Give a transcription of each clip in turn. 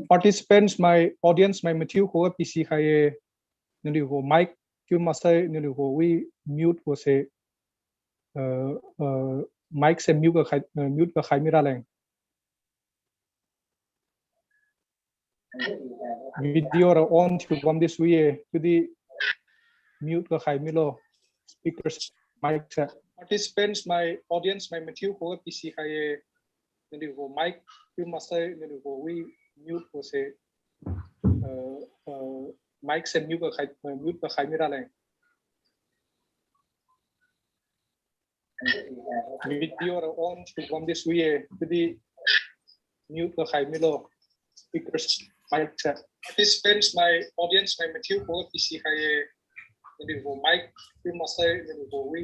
Participants, my audience, my Matthew who PC khai nili ho mic kyu masai nili ho we mute ho se mic se mute ka khai mira leng video ra on to from this way to the mute ka khai milo speakers mic participants, my audience, my Matthew who PC khai nili ho mic kyu masai nili ho we mute ho se mic se mute ka khai mira leng video ra on to from this way to the mute ka khai milo speakers mic participants, my audience, my Matthew who PC khai nili ho mic kyu masai nili ho we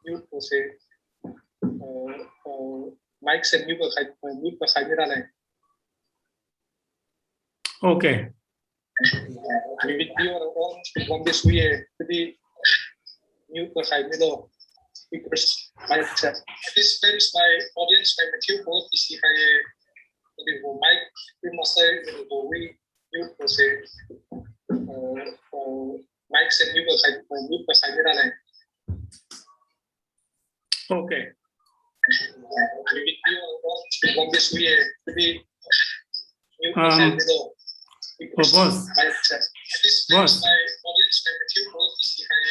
mute ho se mic se mute ka khai mira leng Okay. Video on from this way to the mute ka khai milo speakers mic participants, my audience, my Matthew who PC khai nili ho mic kyu masai nili ho we mute ho se mic se mute ka khai mira leng Okay. Video on from this way to the mute ka khai milo boss. Boss. my audience, my Matthew who PC khai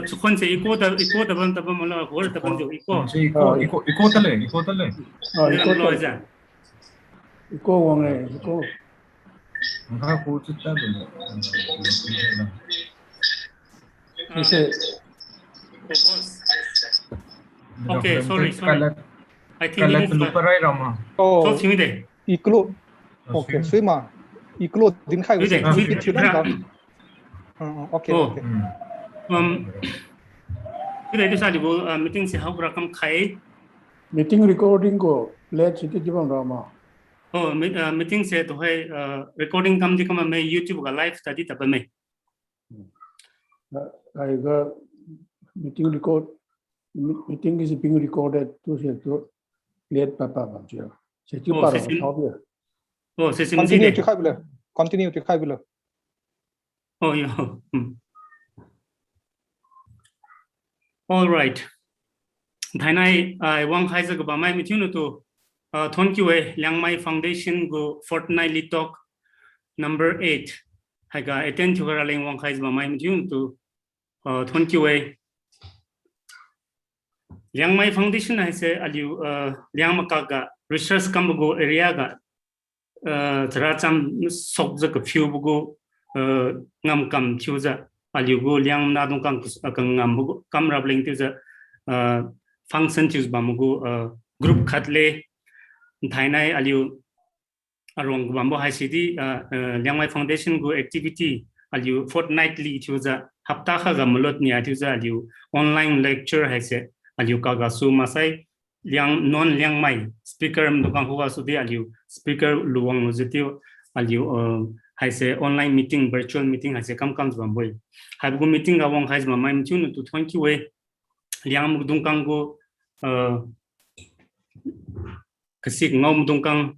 Chukon se iko taban mala hol taban jo iko. Iko tale. Lo aja. Iko wang iko. Angka ko chita dulu. Boss. Okay, sorry. I think Kalau lupa rai Rama. So sini deh. Iklo okay sima iklo din khai Ini deh. okay Oh. Kita itu saja bu meeting si hau rakam khai. Meeting recording ko let siti jibang Rama. Oh, meeting से तो है recording कम दिखा मैं YouTube का live tadi तब मैं Aiga meeting is being recorded to se to let papa bangja. Se ju para thaw oh से SIM continue to khai bile continue to khai bile oh yo all right Daimai wang khai se ba mai meeting to thank you Liangmai Foundation go fortnightly talk number 8 haga attend to her wang khai ba mai meeting to thank you Liangmai Foundation hai se aliu Liangmaka ga research kam go area ga zara cham sok za ka few go ngam kam chuza aliu go liang na dong kang ngam go kam rab leng tu za function choose ba go group khatle Daimai aliu arong bambo hai city Liangmai Foundation go activity aliu fortnightly chuza hapta kha ga mulot ni atuza aliu online lecture hai se aliu ka ga su masai liang non Liangmai speaker mdukang huwa su di aliu speaker luwang nuzitiu aliu hai se online meeting virtual meeting hai se kam bamboy hai bu meeting ga wang hai ma mai mchun tu thank you liang mdukang go kasik ngom dongkang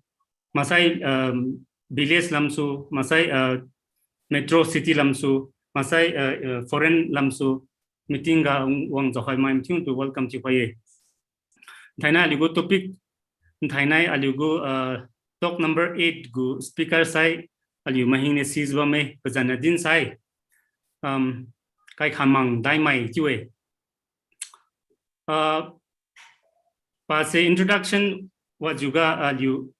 masai village lamsu masai metro city lamsu masai foreign lamsu meeting ga wang zo hai mai meeting to welcome to paye Daimai aligo topic Daimai aligo talk number 8 go speaker sai aliu mahine sizwa me pajana din sai Kaikhamang Daimai jiwe pase introduction wa juga aliu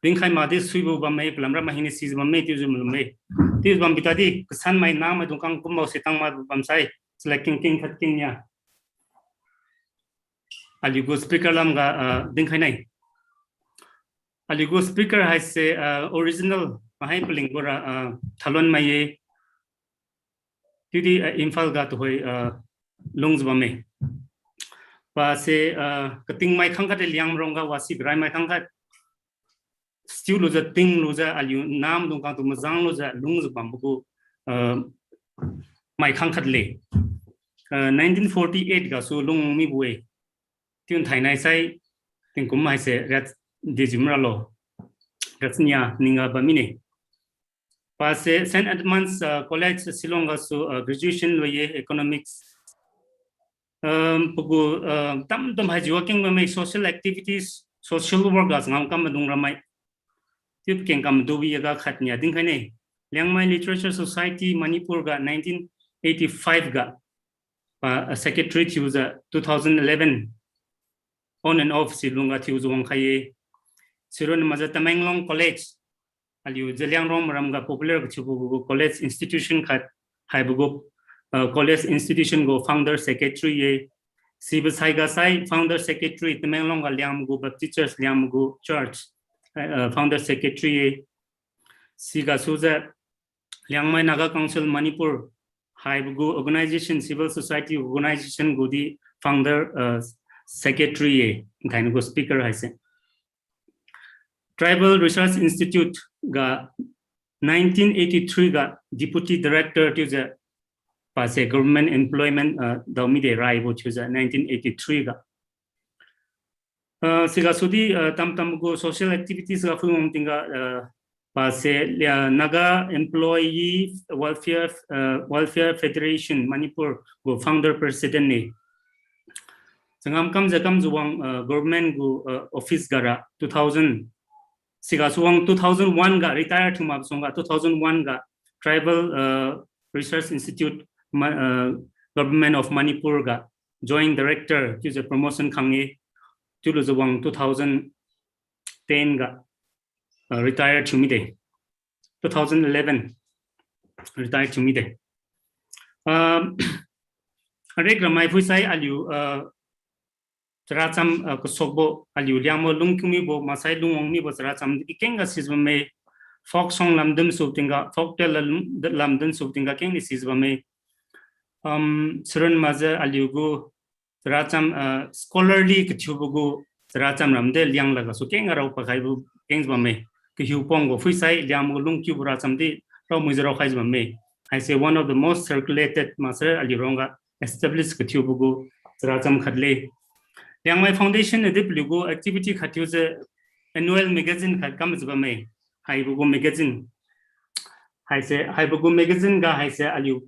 dingkhai ma de suibu ba mai plamra mahine sizwa me tizu me tiz bam bitadi san mai nam dongkang kumau setang ma bam sai selecting king khatking ya aligo speaker lam ga dingkhai nai aligo speaker hai se original mahai pling gora thalon mai tidi infal ga to hoi lungzba me pa se kating mai khangkat liang ronga wasi grai mai khangkat still lo za ting lo za aliu nam dong kang to mazang lo za lungzba buku mai khang khat le 1948 ga su lung mi buai tiun thai nai sai tin kum mai se rat dijimra lo ratnya ninga ba mine pa se St. Edmunds College Shillong ga su graduation lo ye economics pugu tam hai working ba mai social activities social work ga ngam kam dung ramai tip keng kam do wi ga khatnya ding khane Liangmai Literature Society Manipur ga 1985 ga secretary user 2011 on and off silunga thiuzu wang khaye siron maza Tamenglong College aliu jeliang rom ramga popular chubu college institution khat haibugo college institution go founder secretary ye sibasai ga sai founder secretary Tamenglong ga liam go teachers liam go church founder secretary ye siga suza Liangmai Naga Council Manipur haibugo organization civil society organization go di founder secretary kind of speaker haise Tribal Research Institute ga 1983 ga deputy director to the pase government employment daumi de rai bo chuza 1983 ga siga sudi tam go social activities ga phung tinga pase Naga Employee Welfare Federation Manipur go founder president ne Sangam kam zakam zuwang government go office gara 2000 siga suwang 2001 ga retire to map songa 2001 ga Tribal Research Institute government of Manipur ga joint director to the promotion khange to zuwang 2010 ga retired to me day 2011 retired to me day Regra mai phuisai aliu Saracham Kosobo aliu liamo lungkumi bo masai lungong mi bo saracham kenga sizba me folk song lamdum subtinga folk tale lamdum subtinga kengi sizba me suran maza aliu go saracham scholarly kchubugo saracham ramde liang laga so kenga rau pakai bu kengsba me Hiu Pongo Fusai Liamo Lungki Burasamdi Romuzero Haizmame. I say one of the most circulated Master Alironga established Katubugu Sratam Kadle. Liangmai Foundation Edipligo activity Katuza annual magazine had comes by me. Haibugo magazine. I say Haibugo magazine ga I say Aliu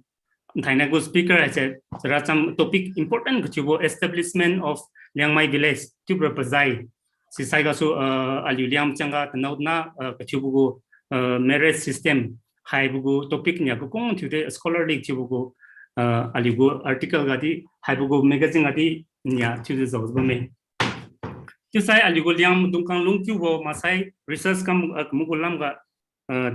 Tainago speaker I said Sratam topic important Katubo establishment of Liangmai village to Propazai. Si saiga so aliu liam changa na kachubugo marriage system haibugo topic nya ko kong thude scholarly chubugo aliu article gadi haibugo magazine gadi nya thude zobba me tu sai aliu liam dungkang lungkyu bo masai research kam mugulam ga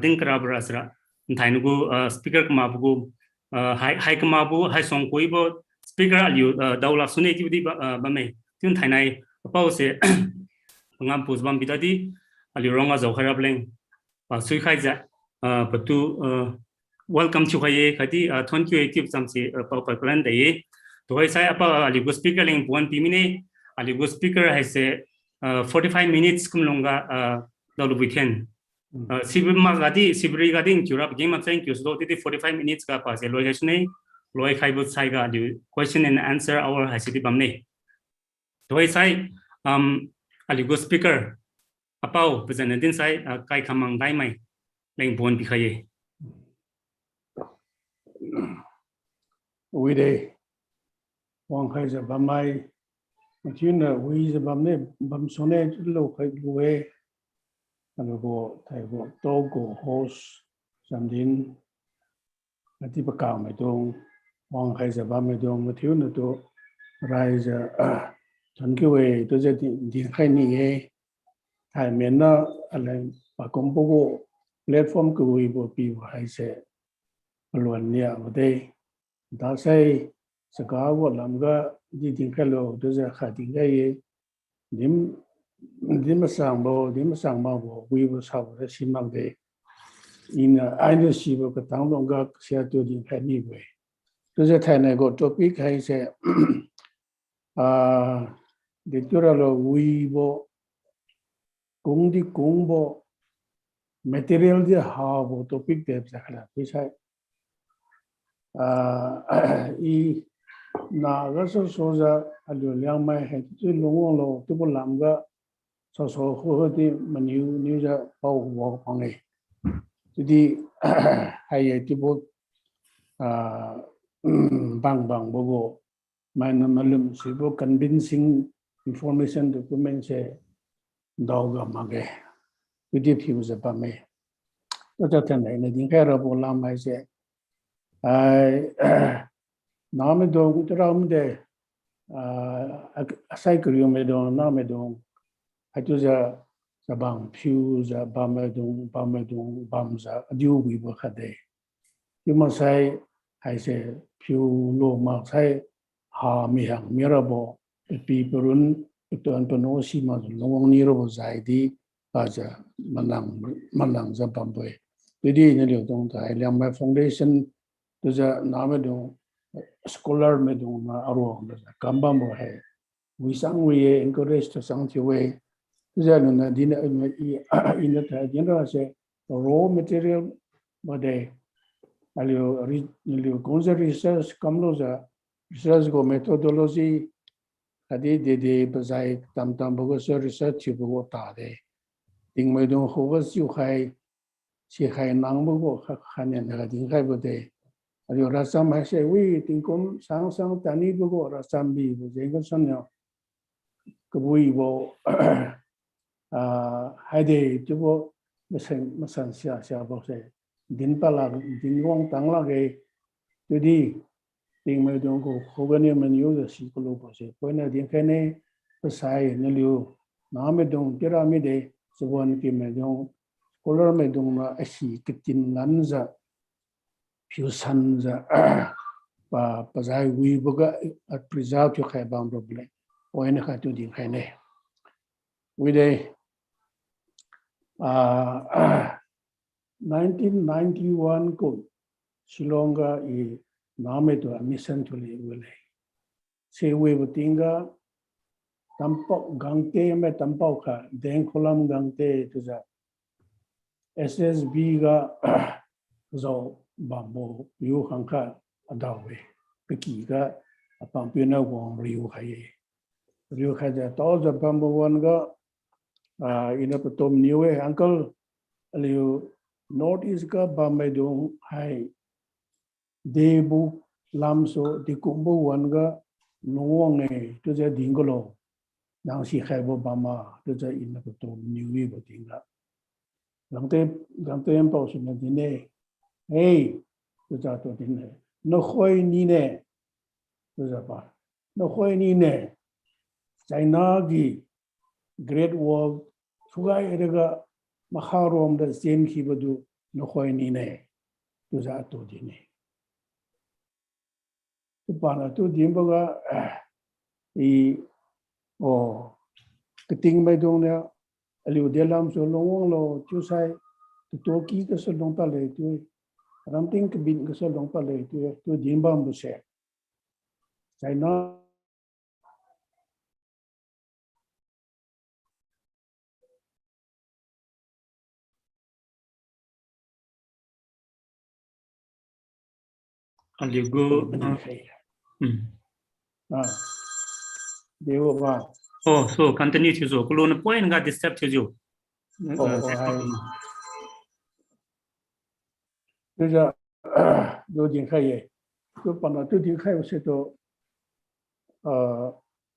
dinkra brasra thainugo speaker kama bugo hai kama bu hai song koi bo speaker aliu daula sunai ti ba me tun thainai pause ngam pusbam bidadi alironga zokhara bleng sui khaija patu welcome to khaye khati 2080 samsi pa plan dai to sai apa aligo speaker leng 1 mine aligo speaker haise 45 minutes kumlonga dalu weekend sibma gadi sibri gadi curab game of thank you so 45 minutes ka pa se loi hasne loi khaibu sai ga question and answer hour hasidi bamne to sai aligo speaker apau presentin sai Kaikhamang Daimai leng bon bi khaye we day wang khai za bamai machina we za bamne bam sone lo khai we anago thai go to go host samdin ati pa ka mai dong wang khai za bamai dong machina to rise 전교 외에 도저히 디카이니에 타면나 알레 바공 보고 플랫폼 그 위보 비고 하이세 알원이야 어데 다세 sakawa lamga di tingkalo doza khatinga ye dim sangbo we was have the simangde in aina sibo ka tanglonga sia to din khani we doza thana go topic hai se de turalo we bo kungbo material de ha bo topic de sakala pisai I Naga soza alu Liangmai hai tu longong lo tu lam ga so ho di menu ja pau wo pangai. Jadi hai ti bo bang bogo mana malum sibo convincing information document se dawga mage. Jadi thiu se pa me. To tan nei ne din kha ro bo lam mai se ai name do ram de asai kriyo me do name do hatu za bang phu za bam za adiu wi bo khade yuma sai hai se phu lo ma sai ha mi hang mirabo pi purun ton tono si ma long ni ro zai di ba za manang za bamboi dedi ne lo dong tai Liangmai foundation to za name do scholar me do na aro kamba mo hai we sang we encourage to sang ti we za no na din in the general say raw material bade alio conserve research kamlo za research go methodology adi de bazai tam bo so research bo ta de ding me do ho was yu hai chi hai nang bo khan ne ga ding hai bo de alio rasam hai se we ding kom sang tani bo rasam bi bo je ga san yo ko we bo hai de ju bo masan sia bo se din pala din wong tang la ge tudi ding me dong ko khogani menu de si ko lo bo se ko na din khane sai ne liu na me dong tera me de subon ki me dong color me dong na asi kitin nan za phu san za pa zai wi bo ga preserve to khai bang problem o ene kha tu din khane we de 1991 ko Shillonga I name to mission to le wele se we butinga tampo gangte me tampo kha deng kholam gangte to za SSB ga zo bambo yu khangkha adawe peki ga apang pina wong riu kha ja to za bambo wan ga ina patom niwe uncle aliu notice ka bamai dong hai debu lamso dikumbu wanga nuonge to ja dingolo nang si khaibo bama to ja ina patom niwe botinga gangte em pau sina dine hey to ja to dine no khoi ni ne to ja pa no khoi ni ne China gi Great Wall Sugai erega Maharom da Zen Hibadu no Hoinine to that to dine. To Pana to Dimboga o Kiting Medona Aliu Delam so long lo Chusai to Toki the Solong Pale to Ramting Kabin the Solong Pale to Dimbam Buse. China alio go Dewa ba. oh so continue to so kulo na point ga disturb to jo Deja do din khai to pana to din khai se to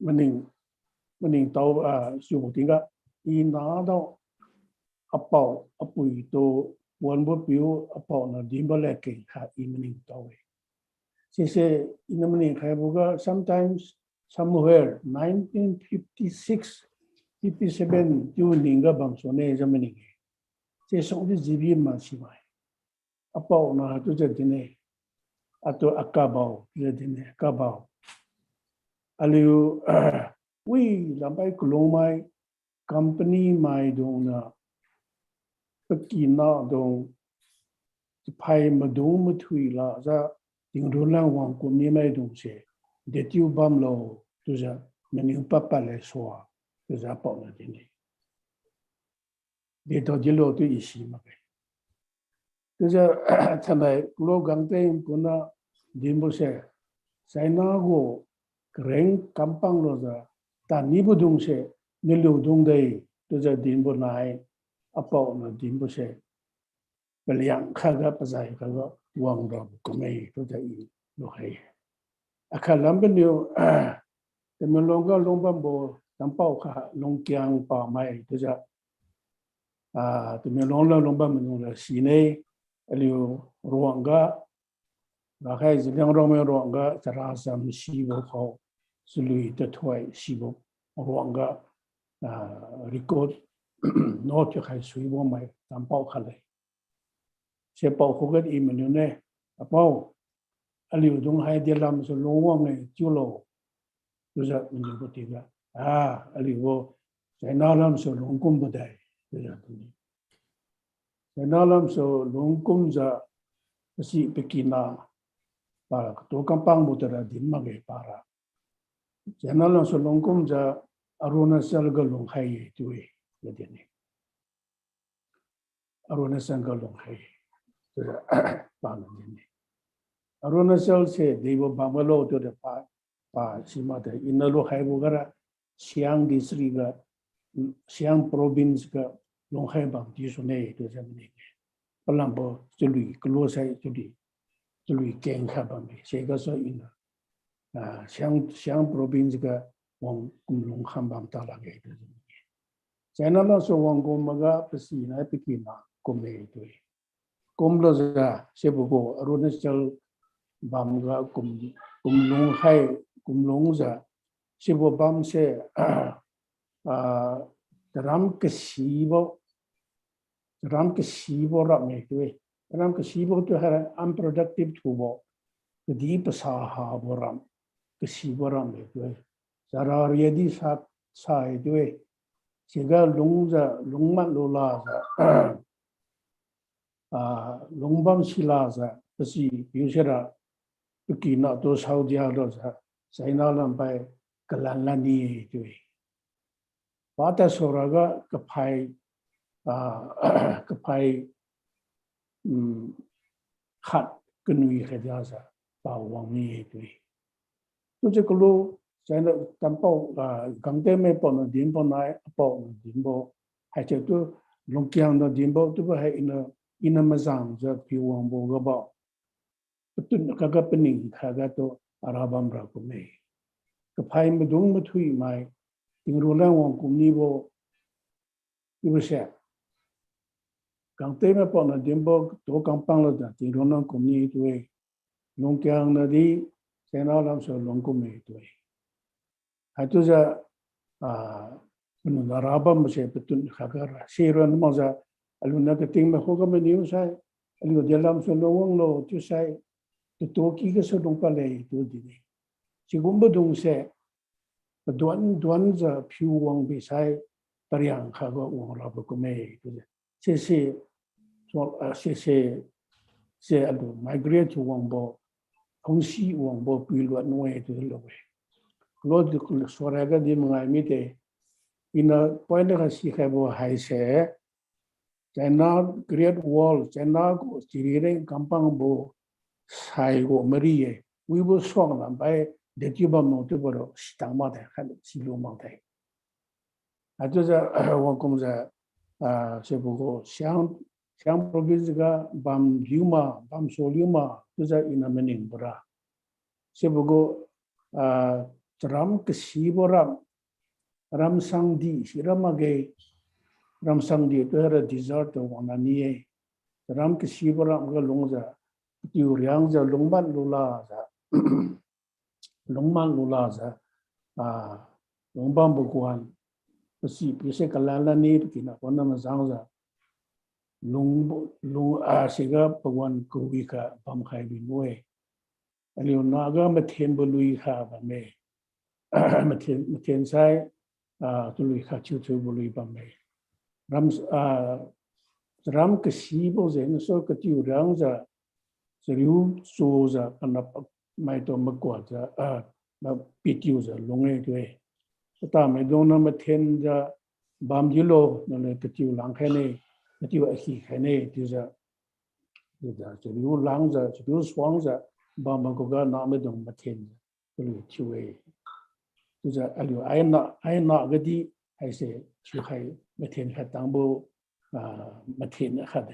maning tau su bu tinga I na do apau apui to wan bo piu apau na dimba le ke kha I maning tau se in maning khai bu ga sometimes somewhere 1956 57 tu ninga bang so ne jamani se so di jibi ma si mai apau na to je dine ato akabau je dine kabau aliu we lampai kulomai company mai dong na pakina dong pai madong mathui la za dingrulang wang ko ni mai dong se de tiu bam lo to za meni papa le so to za pa na dine de to jilo to isi ma ke to za thamai kulo gangte ko na din bo se sai na go greng kampang lo za ta ni bu dung se ni lu dung dei to za din bo nai apau na din bo se beliang khaga pazai khaga wang ro ko mei to za I lo hai akhalam ben yo te melonga lombam bo tampau kha long kyang pa mai to za te melonga lombam no la sine aliu ruanga la khai ziliang rome ruanga tarasam shibo kho sului te thoi shibo ruanga record not yo khai sui bo mai tampau khale se pau kho ga I menu ne apau aliu dung hai de lam so lo wang ne chulo to za menu ko ti ga aliu bo sai na lam so long kum bo dai to za ni sai na lam so long kum za si pekina para to kampang butara din mage para janala so longkum ja aruna salga long hai tuwe yadini aruna salga long hai pa na ni aruna sal se devo bangalo to de pa sima de inalo hai bugara siang district ga siang province ga long hai bang di so ne to jamni palambo chului klo sai chuli lui keng khaba me sega so ina siang province ga wong kumlong khambam ta la ge de china la so wong gomaga pasi na pikina komme to komlo za sebugo arunachal bamga kumlong hai kumlong za sebo bam se ram ke sibo ra me to ram ke sibo to har unproductive thubo the deep saha boram ke sibo ram me to sarar yadi sa to siga lungza lungman lola za lungbam sila za pasi biusera pikina to saudia do za saina lam pai kalanlani to pata soraga kapai khat kunui khadaza pa wangi tui to je kolo china tampau gangte me pon din pon nai pon din bo hai che to longkyang no din bo to ba hai ina mazang za pi wang bo ga ba tun ka ga pening kha ga to arabam ra ko me ka phai me dung ma thui mai ting ro lang wang kum ni bo ibu sha gangte me pon din bo to kampang lo da ting ro nang kum ni to longkyang na di sena lam so long kum me to hai to za mun arabam se petun kha ga ra shiran ma za aluna ke ting me ho ga me niu sai alu de lam so lo wang lo tu sai to ki ga so dong pa le to di ni chi gum bo dong se duan za phiu wang bi sai pariang kha ga wang ra ko me to se alu migrate to wang bo hong si wang bo pi lo no e to lo we lo de so ra ga di ngai mi te ina point ga si kha bo hai se China Great Wall China ko chirire kampang bo sai go mari we will song na by the tubam no to boro stang ma de khan si lo ma de a to za wa kum za se bo go xiang province ga bam so liuma to za ina mening bora se bo go tram ke si bora ram sang di siramage ram sang di to era desert to wana ni ram ke sibaram ga longza tiu riang za longman lula za longbam bukwan si pise kalala ni kina kona ma sang za long siga pagwan ko wi ka pam khai bi noe ali naga ma then bolui kha ba me ma then sai tu lui kha chu bolui ba me ram ke sibo zen so ke tiu rang za seriu so za kana mai to magwa za na pitiu za longe tue ta mai do na ma then za bam jilo no le ke tiu lang khe ne ke tiu a hi khe ne ti za seriu lang za seriu swang za 把么个那么东么天，这里就会，就是哎那个的还是就还么天还当不么天的还的，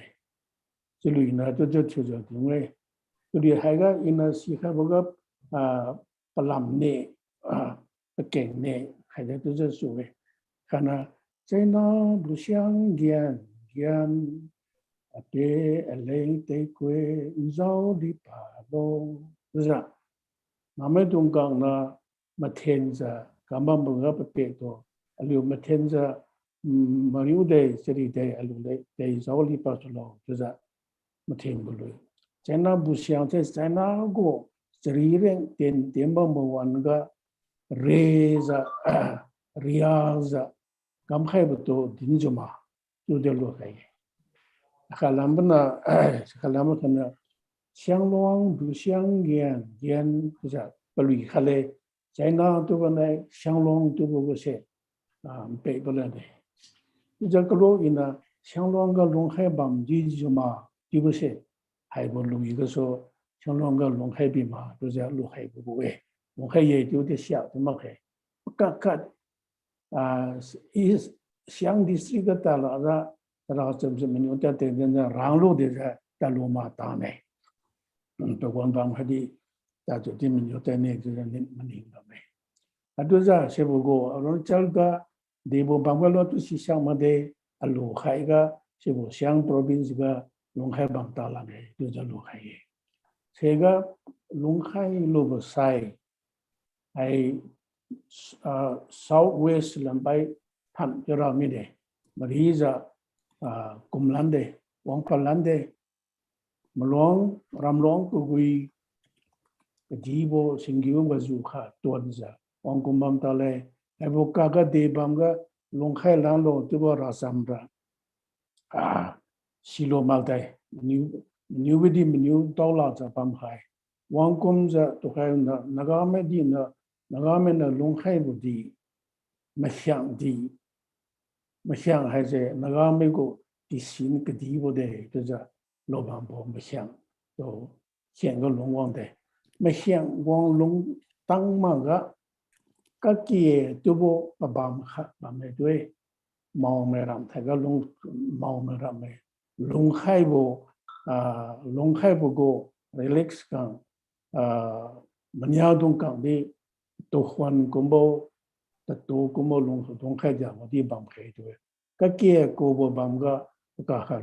这里呢就因为这里还个因为是还不个不làm呢不见呢，还在就是所谓，看那在那不相见见。để lấy tây quê giàu đi bà đô ra mà mấy trung càng là mà thiên ra cảm ơn mừng gặp bệ đó liệu mà thiên ra mà nếu đây sẽ đi đây liệu đây giàu đi bà đô ra mà thiên bự rồi cái nào bù xiang thế cái nào go sẽ đi đến tiền bằng mộtวัน个 reza riaza cảm khai bự đó đến cho mà就得落开。kalam kana xianglong bu xiangyan yan ja bali khale china to bana xianglong to bu se pe bala de ja klo ina xianglong ga long hai bam ji ji ma ji bu se hai bo lu yi ge so xianglong ga long hai bi ma to ja lu hai bu we long hai ye就得小的嘛嘿ka is xiang district ta la ra然这不是没有在对人家让路的在罗马打呢，不管帮他的，大家这没有在那就是没领导没，都是是不过，然后这个地方帮不了都是像么的，罗海个是不像 province 个龙海帮打了的，都叫罗海耶，这个龙海罗不塞，还southwest 南北探就让没的，马里着。kumlande wang palande malong ramlong kugui jibo singiu bazu kha tuanza wang kumam tale ebo kaga de bamga longkhai lang lo tubo rasamra silo maltai new bidi new dola za bam khai wang kumza to khai na naga me di na naga me na longkhai budi ma xiang di没像还是那个美国的新个地步的，就是老板婆没像都像个龙王的，没像王龙当嘛个些都不把没对，毛没让他个龙毛没让没龙海不龙海不过 relax 讲没要动讲的都换公布。都como龙海讲我地帮开对，个结果我帮个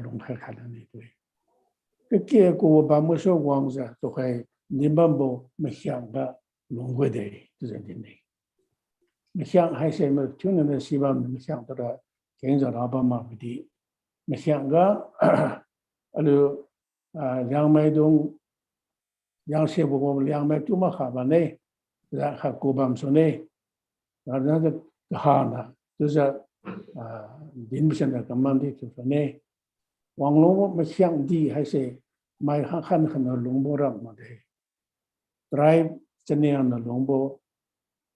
龙海开的那对，个结果我帮我说王子都还你们不没想个龙会的，就是的呢，没想还是没去年的希望没想到的，跟着老板嘛不的，没想个200栋，2不我们200多嘛好吧呢，然后过半说呢。那个哈呢，就是林现在干嘛的就说呢，网络没相地还是买很多龙波让嘛的 ，drive 这样的龙波，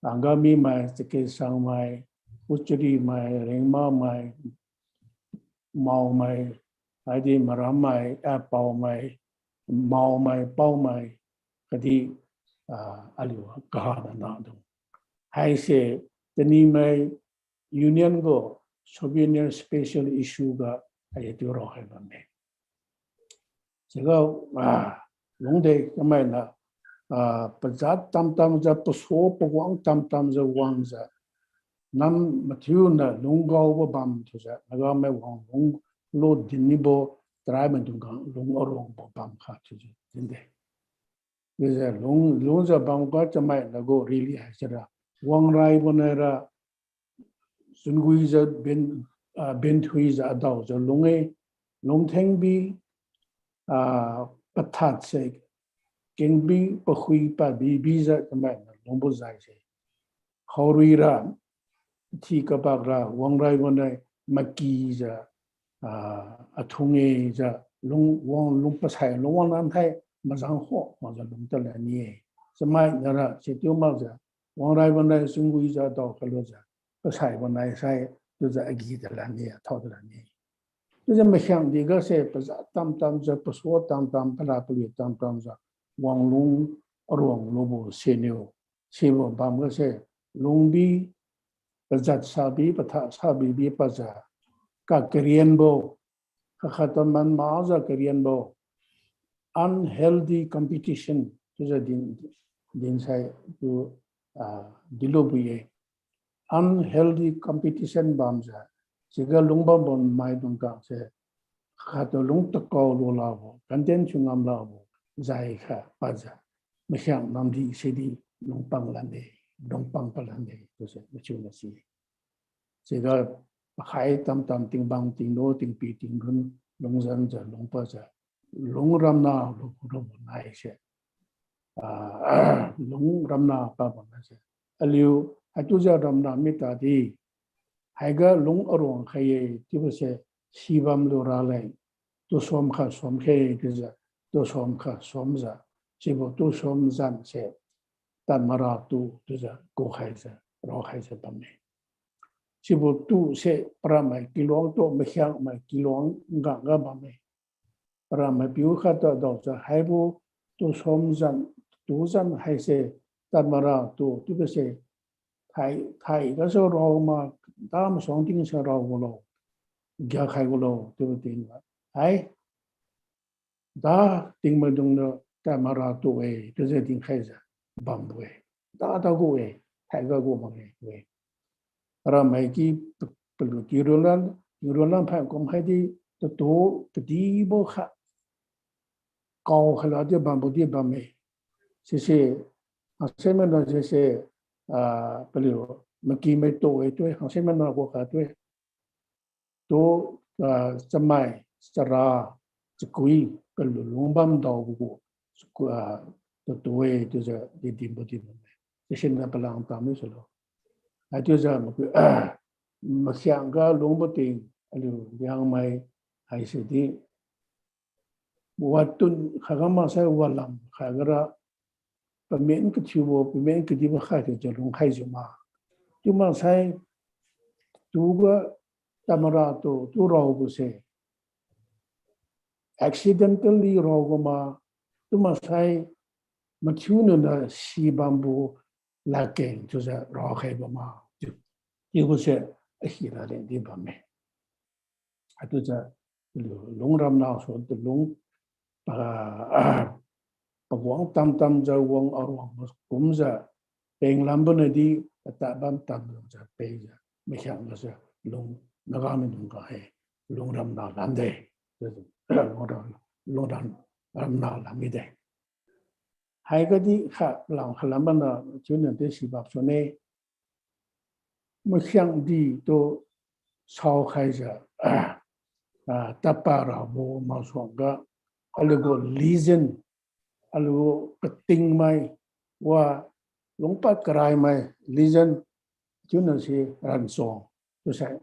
安个米买这个上买，乌鸡里买，人马买，猫买，还得马拉买，包买，猫买，包买，这啲阿刘哈的那种。还是这里面 union 个 sovereign special issue 个还有丢了还没没，这个龙的怎么呢？不咋当着不说不光当着光着，那么就呢龙高不帮就是那个没往龙落地尼波，try 们就讲龙不帮哈就是真的，就是龙着帮个怎么那个 really 还是啦。Wang rai bonera sungui za ben thui za dao za long theng bi pathat se keng bi pahui pa bi za ma long bo zai se khorui ra thi ka ba ra wang rai bonai maki za athunge za long pa sai long wang nan thai ma jang ho ma za long ta la ni samai na ra se tyo ma za王来本来中国一家到河路上，不菜本来菜就是一几的了呢，套的了呢。就是没想这个是不是当着不说当不拉不里当着， Wang Lung Ruang Lobo Senio, Sivo Bamgase, Lungbi, Bazat Sabi, Pata Sabi Bipaza, Kakarianbo, Kakataman Maza Karianbo, unhealthy competition to the Dinsai to Dilobuye, unhealthy competition Bamza, Siga Lungbabon Maidunga, Kato Lung Tako Lolavo, Contention Lavo. Zaika Paza, Machang Namdi City, Longpang Lande, Longpang Palande, to say, Machuna Sea. Sega, High Tam Tam Ting Bang Ting No Ting Pi Ting Gun, Longzanja, Longpaza, Long Ramna, Lokurobo Naisha, Long Ramna Papa Nasa. Aliu, Hatuza Ramna Mita di Haiga Long Arong Haye, Tibase, Sivam Lorale, to Somka Somke, to Somka Somza, Sibo to Somzan said, Tan Maratu to the Gohaiza, Rohaiza Pame. Sibo tu say, Prama Kilong to Mechang, my Kilong Gangabame. Prama Buhata Doctor Haibo to Somzan, Tuzan Haise, Tan Maratu to the say, Tai, that's a Roma, Dam something is a Rovolo, Gakagolo, to the thing. Hai. Da ting ma dung no tamara to we to the ting kaiza bam we da go we hai ga go mang we ra mai ki pelu ki rolan pha kom hai di to di bo kha kau khala de bam bo di bam me se se ma no se pelu ma ki me to we to ha se ma no go kha to chamai sara chukui pelu lombam dog to way to the dimbodi. The Shinna Palang Tamisolo. I do the Masianga Lomboting, Liangmai, I said, what to Hagamasa Walam, Hagara, Pamen Kutubo, Pamen Kudiva Hati, Jalung Haizuma. You must say, Tuga Tamarato, Turo say. Accidentally Rogoma, you must say, Matuna si bamboo lacking to the Rohebama. You will say, a hira in Dibame. I do the long ram now, so the long Pagwang Tam Tam Zawang or Gumza, paying Lambonadi, at that bam tam the pay Mechang was a long Nagaminunga, long ram now, Lande, Lodan Ramna Lamide. Haigadi ha lang halambana junior desi babsone Muxiang di to Sao Kaiser Tapara Bo Maswanga Alugo Legion Alugo Kating Mai Wa Longpat Karai Mai Legion junior si Ransong to say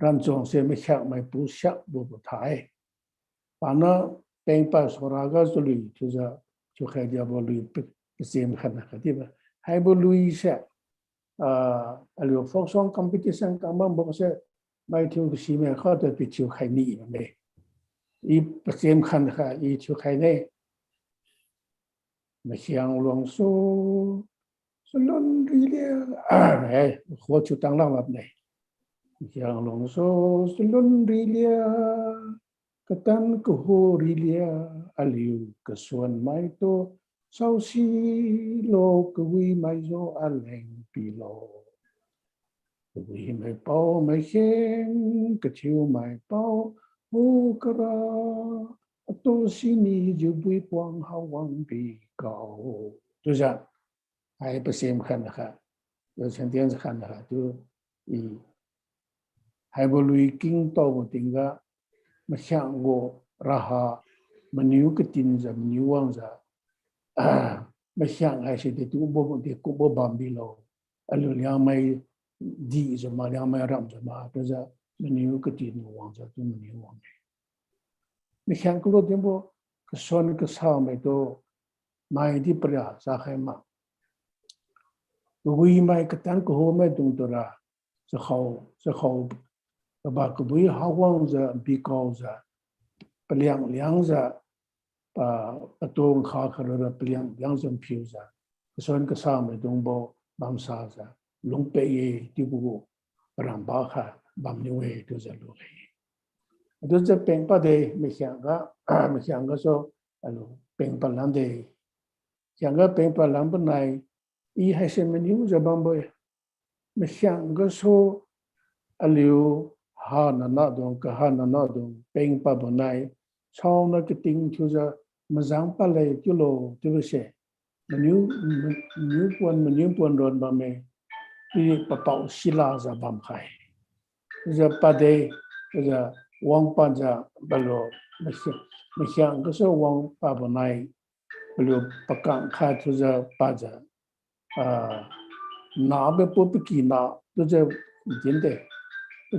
Ransong se Michak Mai Pushak Bobo Thai Pana Peng Pas Horaga Zuli to the Chukai Diabolu, the same Hanakativa. Haibo Louis said, a little folk song competition, Kamambo said, my team to see me a hot at which you can need me. If the same Hanaka eat you can name. Machiang long so long really, what you tang long up me. Machiang long so long really. Katan ko rilia aliu kasuan mai to sau si lo kui mai zo aleng pilo kui mai pau mai khen kachiu mai pau ho kara to sini ju bui quang hawang pi cao to ja ai pa sem khan kha yo chen tian khan kha tu I hai bo lui king to tinga Machango Raha Manu Katinza Manuanza Machang I said the Umbo de Kubo Bambilo Liangmai di Liangmai Ramzama Gaza Manu Katin Wanza to Manu Mechanco Dimbo Kason Kasameto Mai di Pria Zahema We mai Katanko Home Dundora the how Bakubui Hawangza because Liangza Atong kha khara pliang yang zum phiu za son ka sa me dong bo bam sa za long pe ye ti bu ram ba kha bam ni we to za lo he do za peng pa de me hyang ga so alo peng pa lan de hyang ga peng pa lan ba nai I hai se me ni za bam bo me hyang ga so aliu ha na dong ka ha na dong peng pa ba nai sau na cái tiếng chú ra mà dáng pa lệ chú lô chú sẽ mà nếu quân rồi mà mẹ đi bắt bảo sila ra bám khai giờ pa đây giờ wang pa ra balo mà xem cái số wang pa bên này balo bắt cạn khai chú ra pa ra na be po kỳ na chú ra tiền đề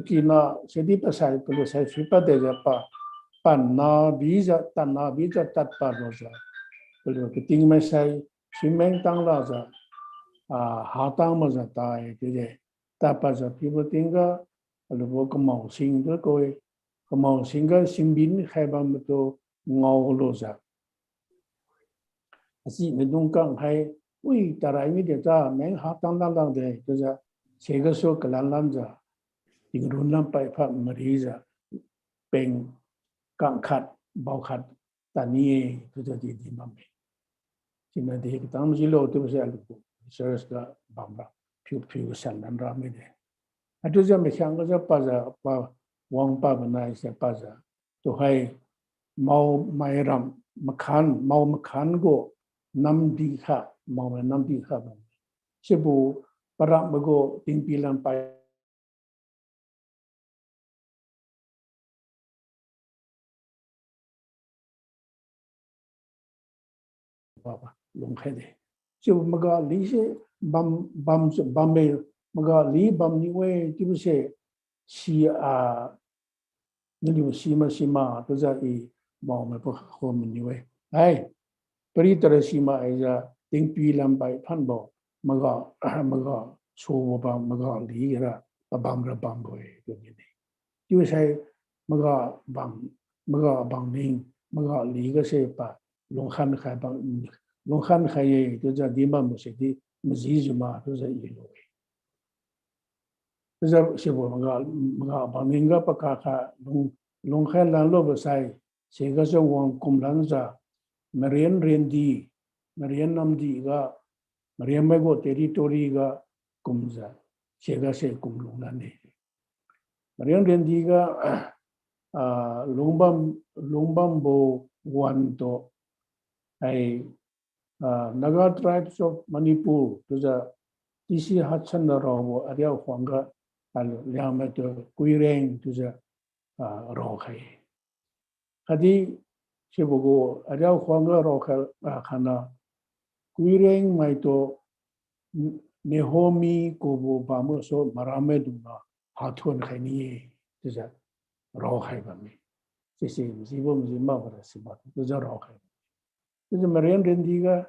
kỳ na sẽ đi pa sai balo sai suy pa đây ra pa na visa tan na visa tat pa roza belo cái tiếng mai sai xin men tăng la ra hạ tăng mà ra tai thế ta pa ra pi bo tiếng ga belo bo ko mong sinh đó coi ko mong sinh ga sinh bin khai ba ma to ngau lo ra asi me dung kang hai ui ta rai mi de ta men hạ tăng lang de thế ra che ga so ka lan lan ra ting run lam pai pha ma ri ra peng căng khát bao khát ta nie tu cho đi mà mình chỉ mà để cái tao chỉ lo tu sẽ được service cả bám ra phiêu sản làm ra mới đấy à tu cho mình sang cái pa ra pa wang pa bên này sẽ pa ra tu hay mau mai ram makhan go nam di kha mau nam di kha bằng sẽ bu param go ting pilan pa long khai de chiu maga li se bam be maga li bam ni we chiu se si ni lu si ma to za I ma me po ho mi ni we ai pari tar si ma ai za ting pi lam bai phan bo maga so ba maga li ra bam bo e to ni chiu sai maga bang ning maga li ga se pa long khan khai bang long khan khai ye to ja di ma mo se di mzi ju ma to ja I lo to ja se bo maga bang ning ga pa kha long khan lan lo ba sai se ga so wang kum lan ja marian nam di ga marian mai go territory ga kum ja se ga se kum long lan ne marian ren di ga longbam bo wan to ai Naga tribes of Manipur to the TC Hudson Row area of Wanga Liangmai to Kuireng to the Rokai. Hadi Shibugo area of Wanga Roka Kana Kuireng Maito Nehomi Kobo Bamuso Marameduna Hatun Khani to the Rokai Bami. This is Zibum Zimabra Sibat to the Rokai. The Marian Rendiga,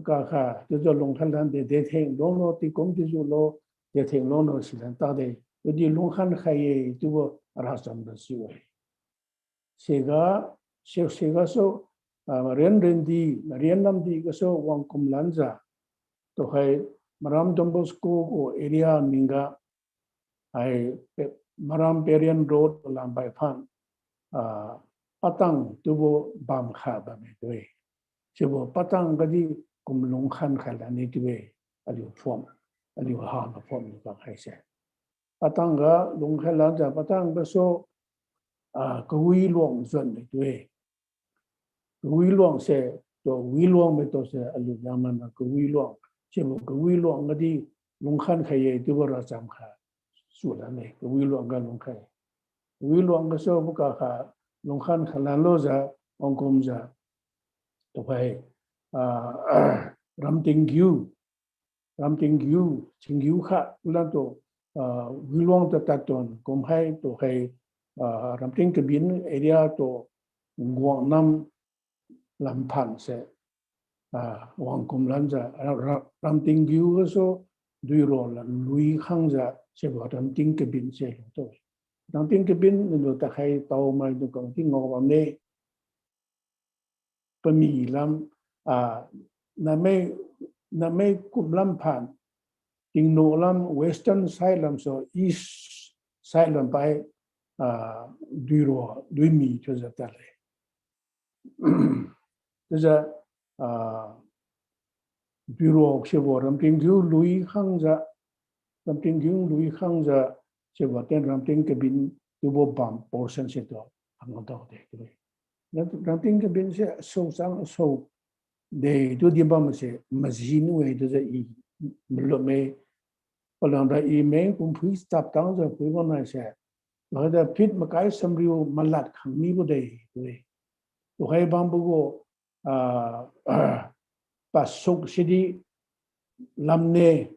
Kaka, the long hand, they think no, the Comtisulo, they think no, Silentade, with the Lunhan Haye to Rasam the Seaway. Sega, so, Marian Rendi, Marian Namdi, so one Kumlanza, to Hay Maram Dombosco area Minga, I Maram Perian Road, Lambai Fan, Patang, Tubo Bam Habame. Sibo patang gadi kum long khan khala ni tiwe aliu form aliu ha na form ni ba khai se patang ga long khala ja patang ba so kui luang zon ni tiwe kui luang se to wi luang me to se aliu yaman na kui luang sibo kui luang gadi long khan khaye tiwa ra jam kha su la ne kui luang ga long khai kui luang ga so bu ka kha long khan khala lo ja ong kum ja to phải ramtingyu chingyu kha ulan to wilong ta taton kom hai to hay ramting kabin area to ngwang nam lam phan se wang kom lan ja ramtingyu so dui ro la lui khang ja se ba ramting kabin se to ramting kabin no ta hay tao mai to kong ti ngom ne Pami lam na me kum lam phan ting no lam western side lam so east side lam pai dui mi cho za ta le cho za bureau che bo ram ting du lui khang za ram ting du lui khang za che bo ten ram ting ke bin tu bo bam portion se to ang to de ram ting ke bin se so sang so de do di bam se machine we de za I lo me palang da I me kum phui stop tang za phui bon na se lo da pit ma kai sam riu malat khang mi bo de to hai bam bo go pasuk sidi lamne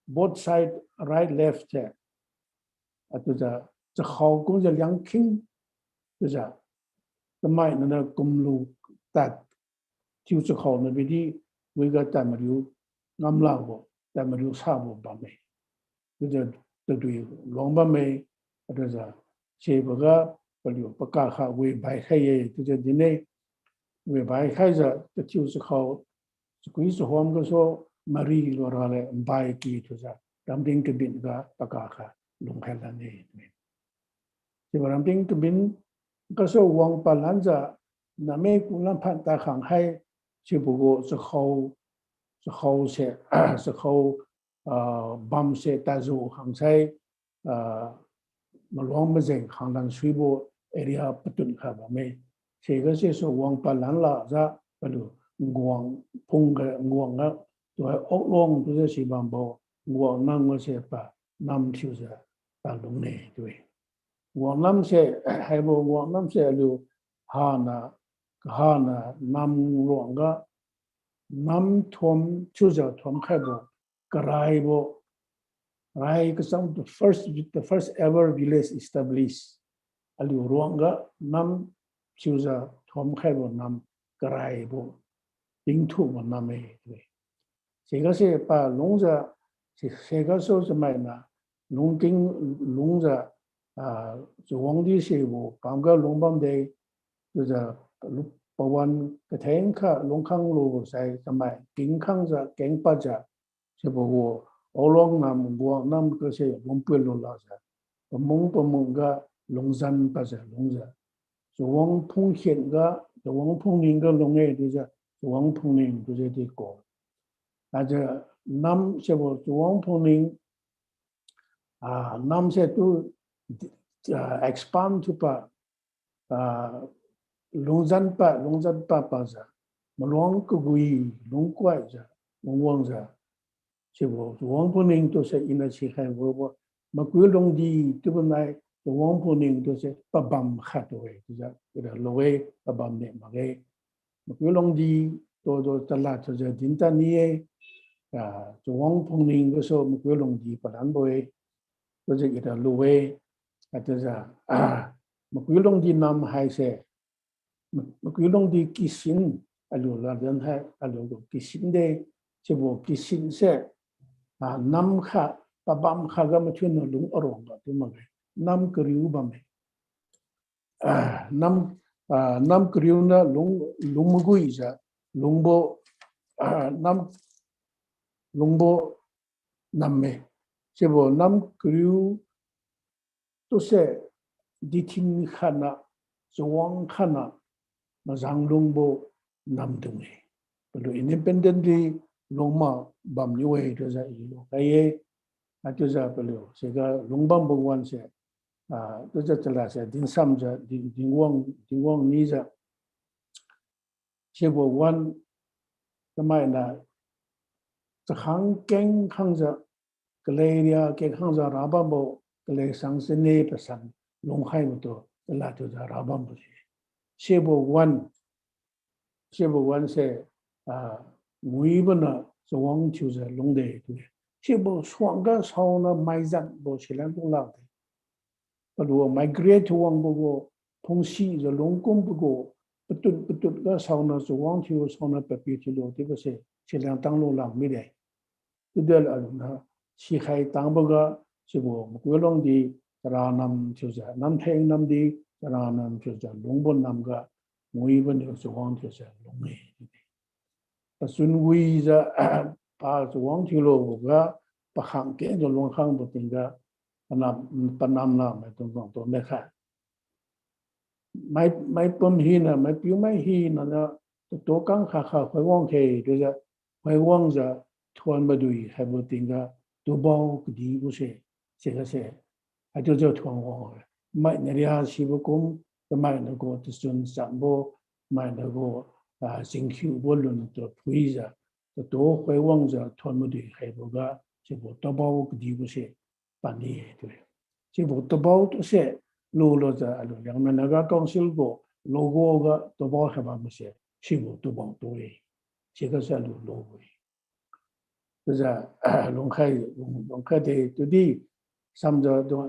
both side right left che atu za khau kum za liang king tu za the mai na kum lu tat tiu zu khau na bi di we ga ta ma riu ngam la bo ta ma riu sa bo ba me tu za tu du long ba me atu za che ba ga pa liu pa ka kha we bai khai ye tu za di ne we bai khai za tiu zu khau kui su hom go so mari lo ra le bai ki tu za ram ding ke bin ga pa ka kha lung khai la ne ti ram ding ke binก็ส่วงปาลันจะนั่นไม่กุลันพันตาขังให้ชิบุโกจะเขาเสจะเขาบัมเสตาจูขังใช้มาล้อมมาเจงขังดันสวยโบเอเรียปตุนครับไม่เชื่อก็เชื่อส่วงปาลันละจะไปดูงวงพุงกับงวงแล้วตัวอกลงตัวจะสีบัมโบงวงนั่งมาเชื่อปะน้ำชิวจะปาลงเนยด้วยวงน้ำเสให้บอกวงน้ำเสลูฮานาน้ำหลวงก็น้ำท่วมชูจะท่วมใครบอกกระไรบอกไรก็ต้อง the first ever village established อาลูหลวงก็น้ำชูจะท่วมใครบอกน้ำกระไรบอกยิ่งถูกมันน้ำไม่เลยเชื่อก็เชื่อป่าลุงจะเชื่อก็สู้จะไม่นะลุงจะจะวงที่เสียบุบางก็ลงบางเดย์จะปวันกระเทงข้าลงข้างรูใส่สมัยกินข้างจะแกงปัจจะเสียบุวัวเอาลงน้ำบัวน้ำก็เสียลงเปลือยลงลาจะประมงก็ลงจันปัจจะลงจะวงพุ่งเขียนก็จะวงพุ่งนิงก็ลงเอที่จะวงพุ่งนิงก็จะที่ก่ออาจจะน้ำเสียบุจะวงพุ่งนิงน้ำเสียตู้expand to pa longzan pa pa za malong ku gui long kwai za mong za che bo wong pu ning to se ina chi khai bo ma ku long di tu ba nai wong pu ning to se pa bam khat we za da lo we pa bam ne ma ge ma ku long di to ta la to za din ta ni e wong pu ning go so ma ku long di pa dan bo e to je da lo we itu saja, makulong di nam hai se, makulong di kisin, alu ladan hai, alu kisin de, cebo kisin se, nam kha, pabam kha ga macam mana lung orang tu magai, nam keriu bame, nam keriu na lung mugui ja, lungbo nam me, cebo nam keriu tu se di tin khana zuang khana mazang lungbo nam dungi perlu independently longma bam liwe tu za ilo kaye atu za perlu sega longbam bogwan se tu za chala se din sam za dingwang ni za chebo wan kamai na khang keng khang za kaleria ke khang za rababo kale sang sene pesan long khai mo to la to da rabam bu shebo wan se mui bana zong chu za long de tu shebo swang ga saw na mai zat bo chilan tu la de pa do migrate wang bo go thong si za long kom bu go putut ga saw na zong chu saw na pa pi chu lo de ba se chilan tang lo la mi de tu de la na si khai tang bo ga chibo mukulong di ranam chuja nam theng nam di ranam chuja longbon nam ga ngui bên được số quang thì sẽ lông nghề và xuân quy ra ba số quang thì lô ga ba hàng kế cho lông hàng một tiếng ga panam là mấy tuần này khác mấy bom hi na mấy piu mấy hi na tổ căng khá khá phải quang thì rồi ra phải quang ra thuần mà đuổi hay một tiếng ga tổ bao cái gì cũng sẽ hay cho thuần quang mấy nhà sĩ vô cùng mấy nó có tự nhiên sản bộ mấy nó có sinh hiệu vô luận tổ phui ra tổ phải quang ra thuần mà đuổi hay một ga sẽ bộ tổ bao cái gì cũng sẽ bản đi rồi sẽ bộ tổ bao cũng sẽ lô ra rồi yang mà Naga Council bộ logo ga tổ bao hay mà sẽ bộ tổ bao tôi sẽ có sẽ logo bây giờ long khai thì tôi đi xong rồi đó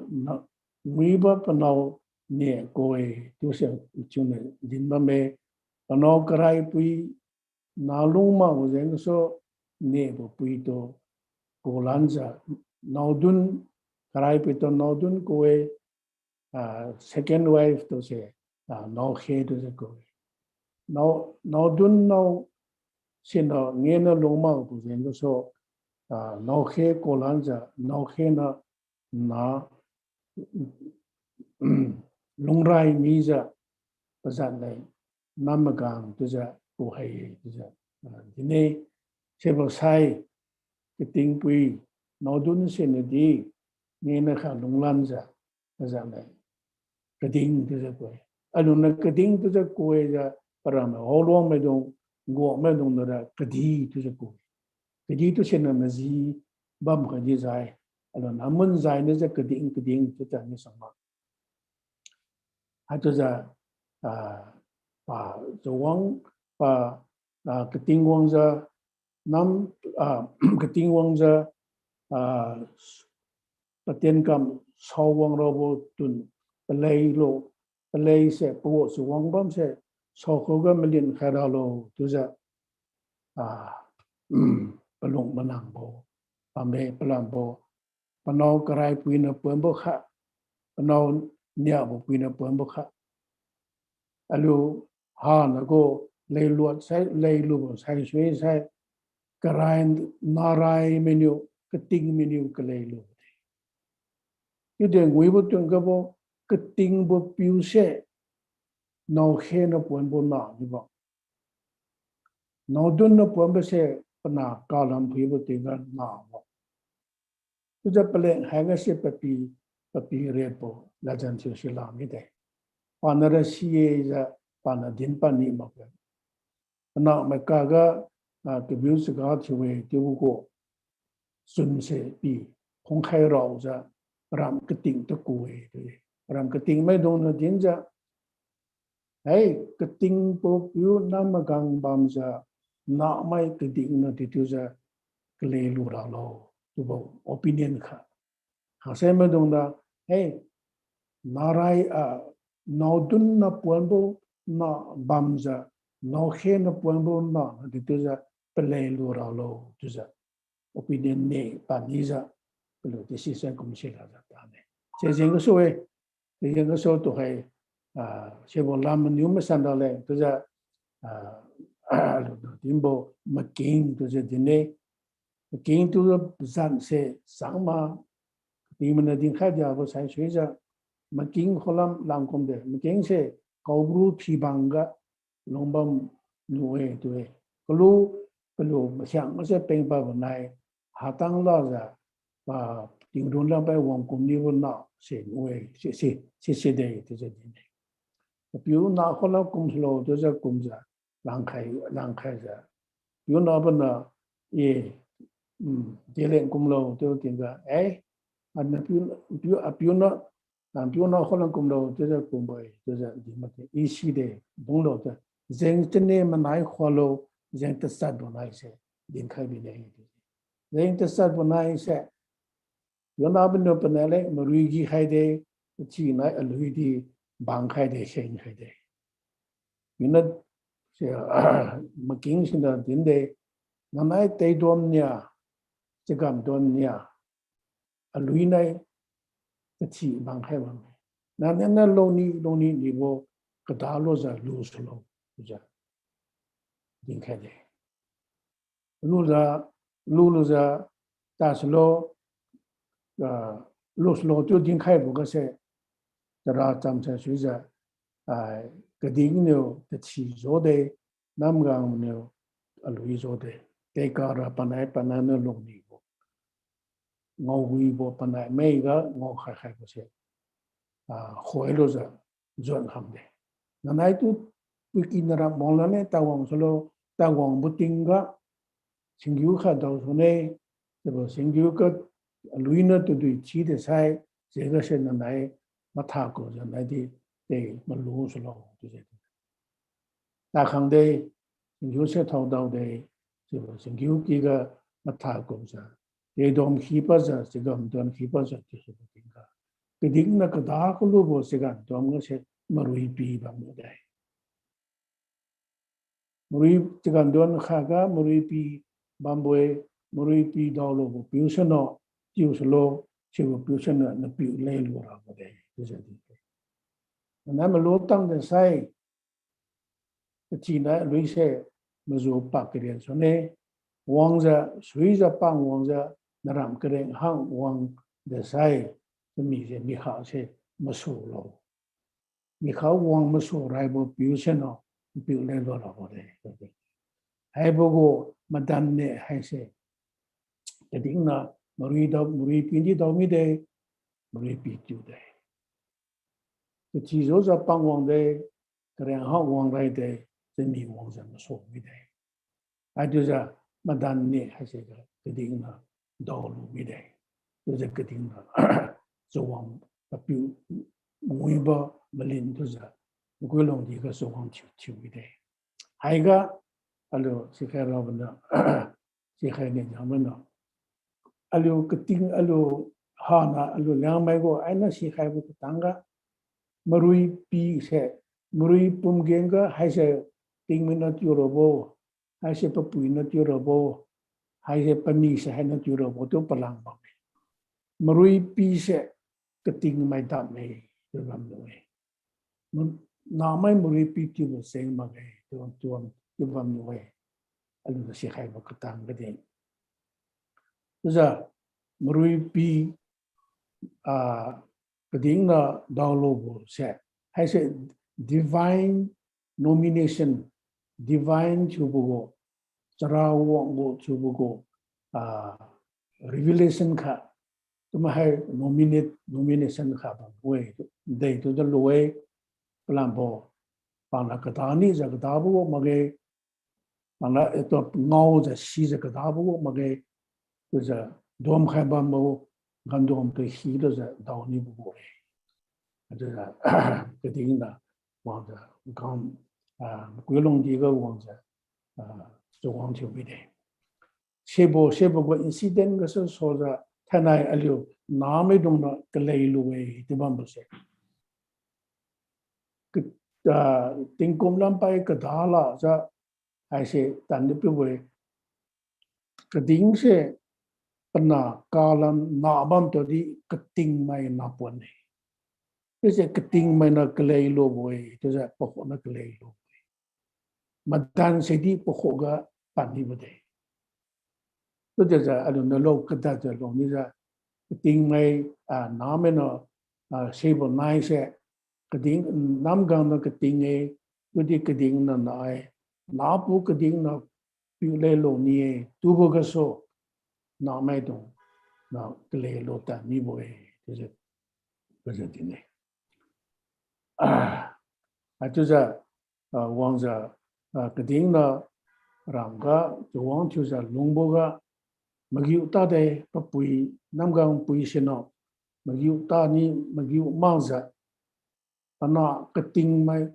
mấy bữa nào nè coi tôi sẽ chung này đến mà mẹ nào cái bụi nào lung mà có những số nè bụi to cô lan ra nào đun cái bụi to nào đun coi second wife to sẽ nào khi to sẽ coi nào đun nào xin nào nghe nó lung mà có những số nào khi cô lan ra nào khi nó lung rai mi ra bazan này nam gang tu ra cô hay tu ra thế này sẽ bảo sai cái tiếng quy nó đun xin đi nghe nó khá lung lan ra bazan này cái tiếng tu ra cô anh nói cái tiếng tu ra cô ra para mà hồ lô mấy đồng ngõ mấy đồng nó ra cái gì tu ra cô cái gì tu xin là gì bấm cái gì dài anh nói muốn dài nó ra cái tiếng tu ra như sao mà hay cho ra và dòng và cái tiếng quang ra năm cái tiếng quang ra cái tiếng cầm sau quang robot tuần play sẽ bộ số quang bấm sẽ sau khi cái mình khai ra lô cho ra balong menang bo pambe pelan bo panau kerai puina puan bo kha panau nia bo puina puan bo kha alu ha na go lei lu sai shui sai kerai narai menu keting menu ke lei lu yu de ngui bo tung ka bo keting bo piu se no khe na puan bo na ni bo no dun na puan bo se pana ka lam phi bo ting na bo tu ja pale ha ga se papi re po la jan chi shi la mi de pa na ra si ye ja pa na din pa ni ma ko na ma ka ga ke biu se ga chi we ti bu ko sun se pi khong khai rao ja ram ke ting to ku we de ram ke ting mai dong na din ja hey ke ting po piu na ma gang bam ja na mai ke ting na ti tu ja ke le lu ra lo tu bo opinion kha ha se ma dong da hey narai no dun na puan bo na bam ja no khe na puan bo na ti tu ja pe le lu ra lo tu ja opinion ne pa ni ja pe lo ti si sen kom se la ta ne se jing ge so we jing ge so to hai se bo lam nu ma san da le tu ja tim bo ma king tu ja din ne king tu zan se sang ma ti ma na din kha ja bo sai shui ja ma king kholam lang kom de ma king se ko bru phi bang ga long bam nu e tu e ko lu ko lu ma xiang ma se peng ba ba nai ha tang la ja ba ting dun la ba wang kom ni wo na se nu e se de tu ja din ne piu na kholam kom lo tu ja kom ja lang khai ja piu na ba na e de len kom lo tu tin ga anh piu na kholang kum lo te ja kum bai te ja di ma te isi de dong lo te zeng te ne ma nai kholo zeng te sat bo nai se din khai bi ne zeng te sat bo nai se yo na bin no pa le ma ri gi khai de chi nai a lui di bang khai de shen khai de you na se ma king sin da din de na nai te dom nya che gam don nya a lui nai chỉ bằng hai bằng này, na lâu ni ni vô cái đó lo ra lu solo 就是离开的。路着，但是路就离开不个些，这啦咱们才随着个定了的起坐的，那么讲呢，路一坐的，这个啦本来那路呢。我微博本来每个我还不是回路着转行的，那都不记得了，忘了呢。但我不定个，请求看到说呢，这个请求个路呢都对起的菜，这个是来没他过的来的，对没路是咯，就是。大行的请求是头到的，这个请求这个没他过的。这种起不着，这个很多起不着就是不定个。个定那个大个路不是个，多么些没容易比吧没得。没容易这个很多下个没容易比，办不会没容易比到路不，比如说呢，就是路，这个比如说呢，那比如来路了不得，就是的。那么路当的赛，既然路些没做八个人说呢，往着随着帮往着。那让个人行往的赛，米好些没数了，米好往没数来不表现了，表来多了不的，对不对？还不过没单呢，还是一定呢，没边的到没得，没比就的，就至少是帮往的，个人行往来的，这米往什么数没得，还就是没单呢，还是个一定呢。道路没得，就是决定了，走往比每一步没领都是，归拢一个走往去没得。还有一个，是开了问了，是开年讲问了，决定好那200个，那是开不当个，没容易比些，没容易不见个，还是定名的俱乐部，还是不比的俱乐部。还是不米是还能俱乐部都不让帮的，没容易比些个定买单没，对吧？那没容易比就不行嘛个，对吧？是还不可当个的，就是没容易比个定的道路不是，还是 divine nomination，divine 就不过。जरा वो चुबो को revelation का तुम है nomination का बंवे दे तो जो लोए प्लान बो पाना कतानी जगदाबो मगे पाना तो गाँव जो सी जगदाबो मगे तो जो दोम है बंबो गंदोम तो ही तो जो दावनी बो है तो जो कहीं ना वहाँ जो गाँव कुलों जी का वहाँ जो走往就没得，些不个 incident 个是说着，太难哪没动了个雷路诶，对吧？不是，定工人摆个大了，这还是但的不会，个定是不拿高人哪帮到的个定买哪本呢？就是个定买那个雷路诶，就是不好那个雷路。嘛，但是的不好个办理不得，这就是那路个大着路，你说定买哪面呢谁不拿些个定南港那个定诶，有的个定那哪不个定那比如来路呢，都不个说哪买东那个来路的你不会就是不是的呢就是往着。个定了，让个就往就是龙波个，没有大的不背，南港背些喏，没有大你没有忙着，那个定没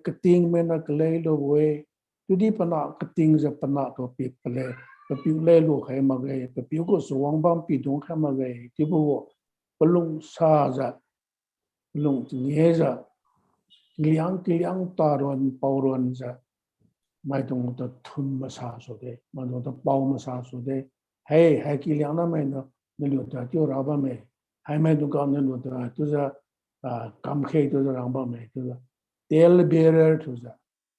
那个来路喂，就地不那个定着不那个别不来，个别来路还么个，个别个是往帮别动还么个，就不弄啥子，弄捏着，两大人包人着。买东的吞么啥说的，买东的包么啥说的，还给两那买呢，那留的就让把买，还买东搞那留的，就是刚开就是让把买，就是第二别人就是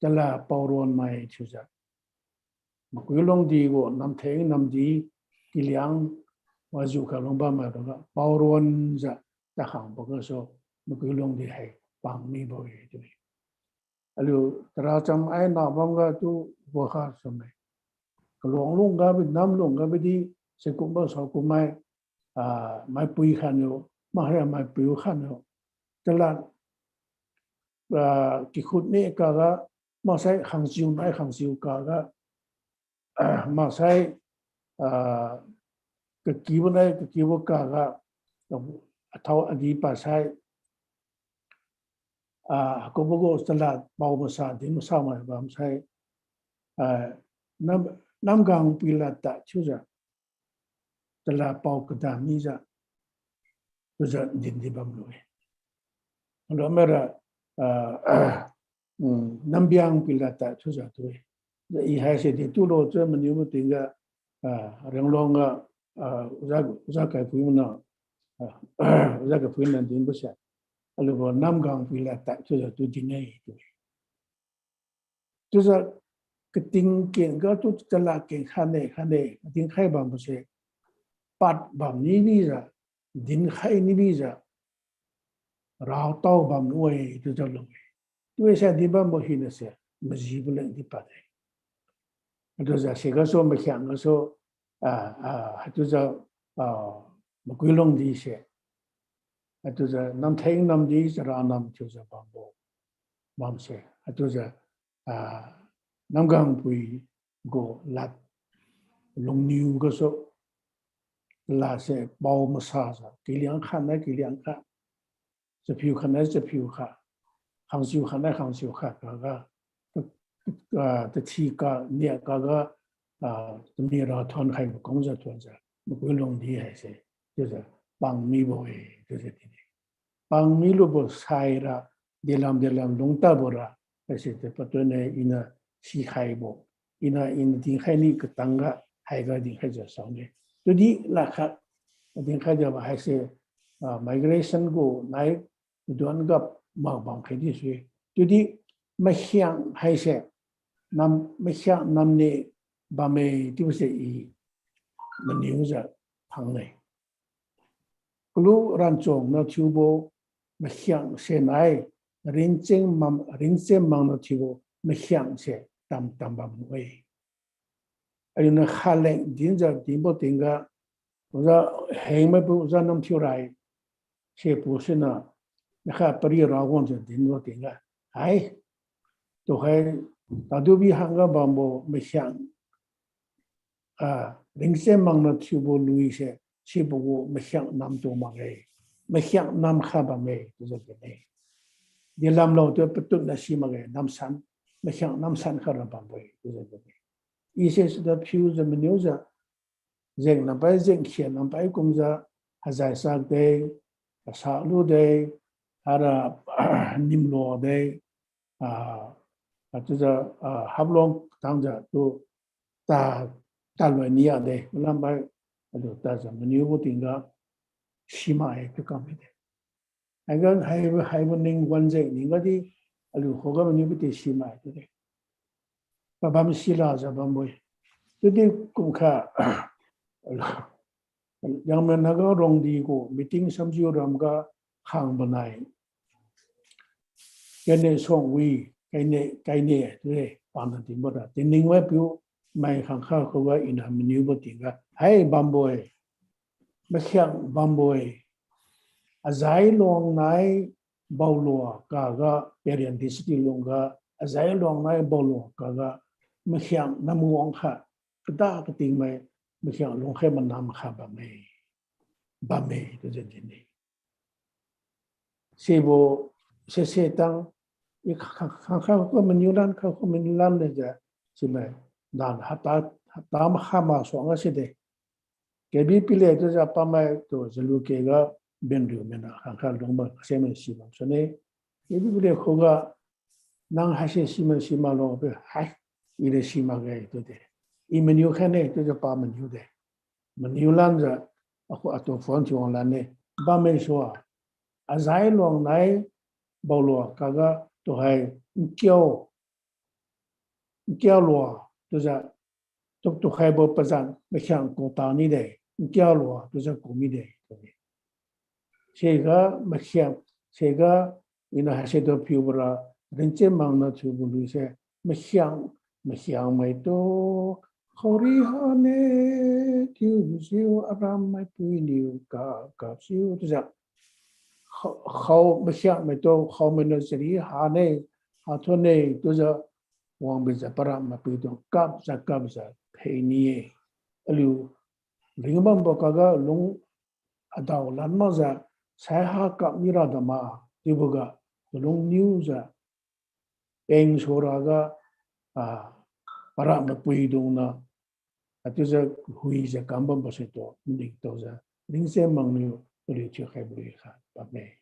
จะละปอรอนไม่ชิวจะมาคุยลงดีกว่านำเทงนำดีกิเลียงว่าอยู่กับลงบ้านมาตรงก็ปอรอนจะห่างปกติมาคุยลงดีให้ปังมีบ่อยด้วยอะไรแต่เราจำไอ้หน้าบ้างก็ตัวบัวขาดสมัยก็หลวงลุงก็ไปน้ำลุงก็ไปดีเสกุมบ้าสกุมไม่ปุยขันอยู่มาให้ไม่ปุยขันอยู่แต่ละกิขุดนี่ก็มาใช้ขังซิวไม่ขังซิวก็มาใช้ก็กี่วันได้ก็กี่วันก็เท่าอดีตไปใช้ก็บอกว่าตลาดเบาภาษาที่มันสร้างมาแบบใช้น้ำกลางปีละแต่ชื่อจะตลาดเบากระดานนี้จะดินที่บำรุงแล้วเมื่อน้ำเบียงปีละแต่ชื่อจะด้วยอีให้เสร็จตัวเราจะมันอยู่มาถึงก็เรื่องลงก็อุตสาหกรรมพื้นมันอุตสาหกรรมพื้นนั่นดินไม่ใช่แล้วก็น้ำกลางปีละแต่ชื่อจะตัวดินนี่ด้วยจะกติงเก่งก็ตุตลาดเก่งขันเองดิ้งไข่บางประเทศปัดบางนี่จะดิ้งไข่นี่จะเราเต้าบางหน่วยจะลงด้วยเช่นที่บางบ่หินเสียมันจีบเรื่องที่ปัดเลยตัวจะเสกก็โซ่ไม่แข็งก็โซ่ตัวจะมาคุยลงดีเสียตัวจะน้ำเทงน้ำดีจะราน้ำตัวจะบางบ่บางเสียตัวจะน้ำกลางปุยก็ลัดลงนิ้วก็สุลาเสเบามาซาซะกิเลียงขันได้กิเลียงขันจะผิวขันได้จะผิวขันขังสิวขันได้ขังสิวขันก็แต่ที่ก็เนี่ยก็จะมีเราทนใครก็คงจะทนจะมันก็ลงดีให้เสีย就是帮米บ่อย就是ที่นี่帮米รู้บ่ใช่ละเดลำลงตาบ่ละแต่สิแต่ปัจจุบันอินะสีไข่บ่อินะดิ้งไข่นี่ก็ตั้งก็ให้ก็ดิ้งไข่จะสองเนี่ยตัวนี้ราคาดิ้งไข่จะว่าให้เสียmigration ก็ไหนตัวนั้นก็มาบางแค่ที่สุดตัวนี้ไม่เชี่ยงให้เสียน้ำไม่เชี่ยงน้ำเนี่ยบางเมื่อที่ว่าเสียอีมันนิ้วจะพังเลยกลูรันจงนาทิวโบไม่เชี่ยงเสียไหนรินเจงมังนาทิวโบไม่เชี่ยงเสียตามบางเว้ยไอ้เนี่ยข้าเล่งดิ้งจะดิ้งบ่ดิ้งก็ว่าเฮงไม่ปุ๊บจะน้ำทิวไรเชื่อผู้สินะนะครับปริราวันจะดิ้งบ่ดิ้งก็ไอ้ตัวให้ตาดูบีหังก็บางบ่ไม่เชี่ยงรินเจงมังนาทิวโบลุยเสียชีบุกไม่เชี่ยงน้ำตัวมังเลยไม่เชี่ยงน้ำข้าบางเลยตัวจะเป็นเดี๋ยวลำเราตัวประตูน่ะชีมังเลยน้ำสันไม่เชี่ยงน้ำสันข้าบางเลยตัวจะเป็นอีเสสุดท้ายผิวจะมันอยู่จะเร่งน้ำไปเร่งเขียนน้ำไปกุมจะหายใจสักเดย์สักลูเดย์หารานิมโลเดย์ตัวจะฮับลงตั้งจะตัวตาลอยนี้เดย์น้ำไปಅದು ತಾಜ ಮನಿಯು ತಿಂಗ ಶಿಮಾ ಏಕೆ ಕಮಿದೆ ಆಗ ಹೈವನಿಂಗ್ ಒಂಜೆ ನಿಂಗದಿ ಅಲ್ಲಿ ಹೋಗ ಮನಿಯು ತಿ ಶಿಮಾ ಇದೆ ಬಾಬಾಮ ಶಿಲಾ ಜಬಂಬೋಯ್ ತುದಿ ಕುಂಖ yang naga rong di ko meeting samju ramga khang banai kene song wi kaine de pan tin boda tining wa pyu mai khang kha ko wa ina menu bo tinga hai bamboy makhang bamboy azai long nai bawlo ka periodicity longa azai long nai bawlo ka makhang namu ong kha kada ka ting mai makhang long khe man nam kha ba me to je ni sebo se tang i khang kha ko menu lan kha ko menu lan le ja simai dan hata ma khama so nga side kebi pile to ja pa mai to zelu ke ga bendu mena kha dong ba seme si ba so ne kebi pile ko ga nang ha se si ma lo be hai ire si ma ga to de I menu khane to ja pa menu de menu lan ja ako ato phone chi on lan ne ba me so a zai long nai bawlo ka ga to hai kyo giao lúa tôi ra tôi khai bộ bây giờ mấy hàng cổ tàu như đấy giao lúa tôi ra cổ mi đấy 제가 제가 이나 하셔도 피우라 렌체망나 주부리세 마향마이도 허리하네 기우시오 아람마이 부이니우가 갑시오 그자 하오 마향마이도 하오메너스리 하네 하토네 그자 왕비자 바람마이도 갑자 페니에 알루 링밤바가가 롱 아다오 란마자 사하 갑니라다마 이보가 long news eng soraga para mapuidong atuza huiza kambam baseto ning toza ringse mangnu ri chu khaibri kha pame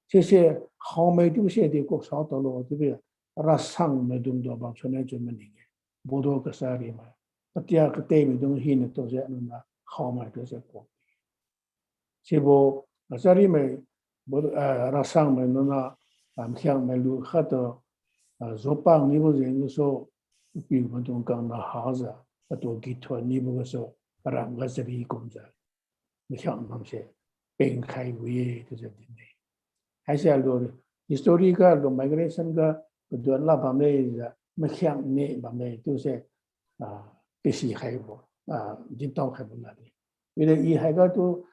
se how mai tu se de ko sa to lo de rasang medum do ba chone chu mani bodo ka sari ma patya ka te mi dong hin to ja na how mai tu se ko sebo asari mai rasang mai na am khiang mai lu khato zopang ni bo zen so pi ma dong kang na haza to gi thwa ni bo so ram ga sari kum ja mi khiang mam se peng khai wi to ja din ne hai sa lo historical lo migration ga do la ba me ja mi khiang ne ba me to se pi si khai bo din tong khai bo la ni wi le i hai ga to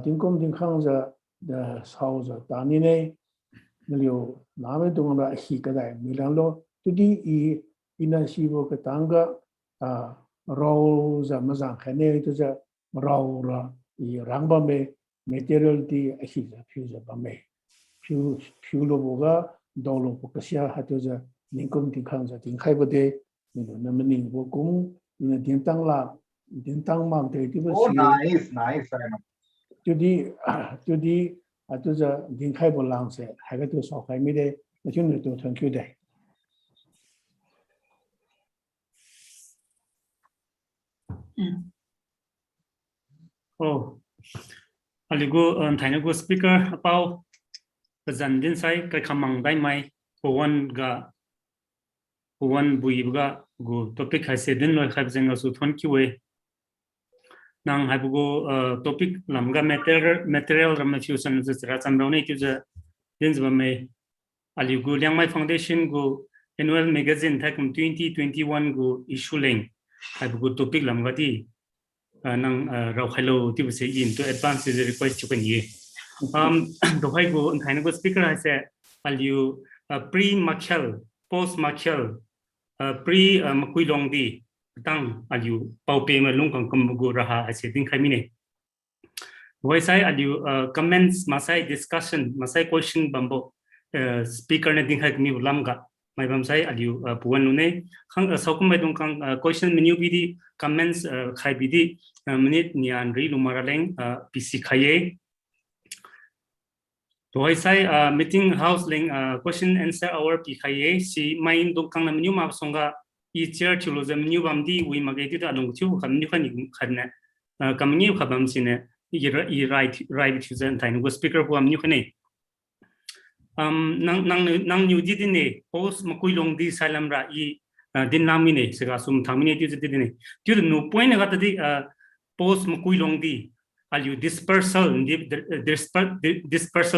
din kom din khang ja the house ta ni ne nilio name dong na hi ka dai mi lang lo tu di I ina si bo ka tanga ro za ma zang kha ne tu za ro ra I rang ba me material di a hi za phu za ba me phu lo bo ga do lo ko ka sia ha tu za ning kom ti khang za ting khai bo de ni na ma ning bo kum ni din tang la din tang mang te ti bo Oh, si nice. tu di atu za din khai bo lang se ha ga tu so khai mi de na chun tu thank you de oh aligo thainago speaker apau kazandin sai Kaikhamang Daimai Powan buibga go topic haise din loi khabjeng asu thonki we nang habugo topic lamga material ramafusion zira chamraune ki je dinzba me aligo Liangmai Foundation go annual magazine thakum 2021 go issue leng habugo topic lamga di nang rau hello ti bse into advance the request you can ye do hai go thainago speaker haise aliu pre machal post machal pre makuilong di tang aliu paupe ma lungkang kamgo raha ase ding khamine voice aliu comments masai discussion masai question bambo speaker ne ding khak mi lamga mai bam sai aliu puan ne khang saukum mai dong kang question menu bi di comments khai bi di minute nian ri lumaraleng pc khaye voice meeting house link question answer hour pi khaye si main dong kang na menu ma songa I chair chulo menu bamdi we magati da long chu khamni khani khanna kamni khabam sine I right chosen time go speaker ko amni khane nang new di ne post makui long di salam ra I din namine sega sum thamine ti di ne tu no point ga ta di post makui long di aliu dispersal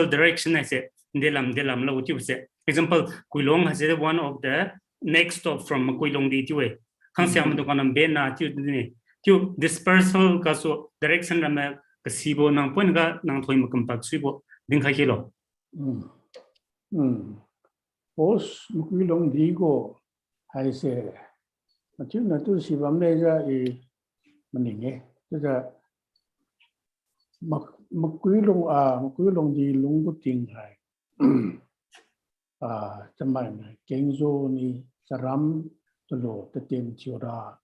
direction I say delam la uti se example kuilong has one of the next stop from Makuilong di tiwe kangsiam do kanam be na ti ni ti dispersal ka so direction ram ka sibo nang point ga nang thoi makam pak sibo ding kha kilo pos mukulong di go hai se achu na tu si bam le ja I maninge tu ja mukulong di lung bu ting hai chamai na kengzo ni saram tolo te tem chiora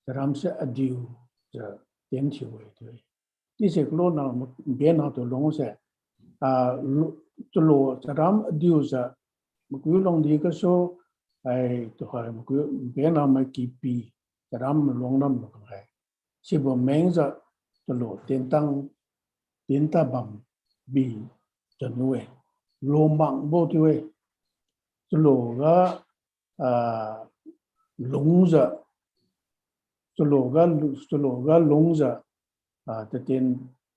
saram se adiu ja tem chiwe tu ni se klo na be na to long se tolo saram adiu ja mukyu long di ka so ai to ha mukyu be na ma ki pi saram long nam ko hai si bo meng za tolo ten ta bam bi janwe lo mang bo tu lo ga lung ra solo ga lung ra the tin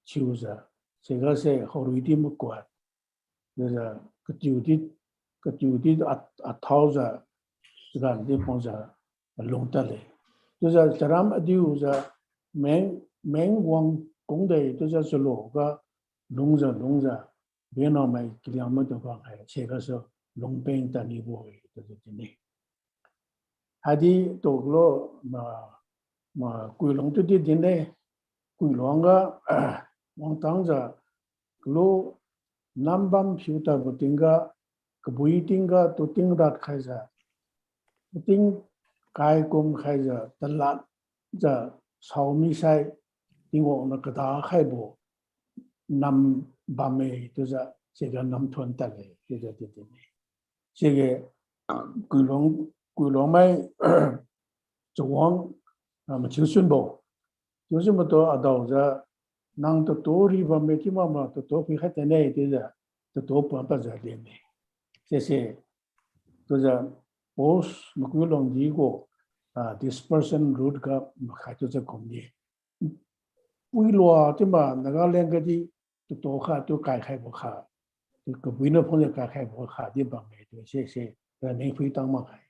chiu ra se ga se horui di mu kwa ra ka tiu di a thau ra ra di pon ra lung ta le to ra charam adiu ra meng wang gong de to ra solo ga lung ra be no mai kliang ma to ba hai se ga so lung peng ta ni bo to de ni hadi to lo mà quỳ long tự đi đến đây quỳ long á mong tăng ra lo nam bam phiêu ta bộ tiếng ga cái bụi tiếng ga tu tiếng đạt khai ra tiếng cái công khai ra tân lạt ra sau mi sai tiếng ông nó cái đó khai bộ nam bam ấy tu ra sẽ cái nam thuần taเลยcái đó đi đến sẽ cái quỳ long mai chuang mà chiếu xuyên bộ đó ở đầu ra năng tổ ri và mấy cái mà tổ phi khách này thì là tổ bận bây giờ liền này thế tôi ra post một cái lòng gì của dispersion route ka mà khai cho ra công đi quy luật thì mà Naga lên cái gì tổ khai tôi cài khai bộ khai cái quy nó phong cái khai bộ khai thì bằng này tôi sẽ là nên phi tăng mà khai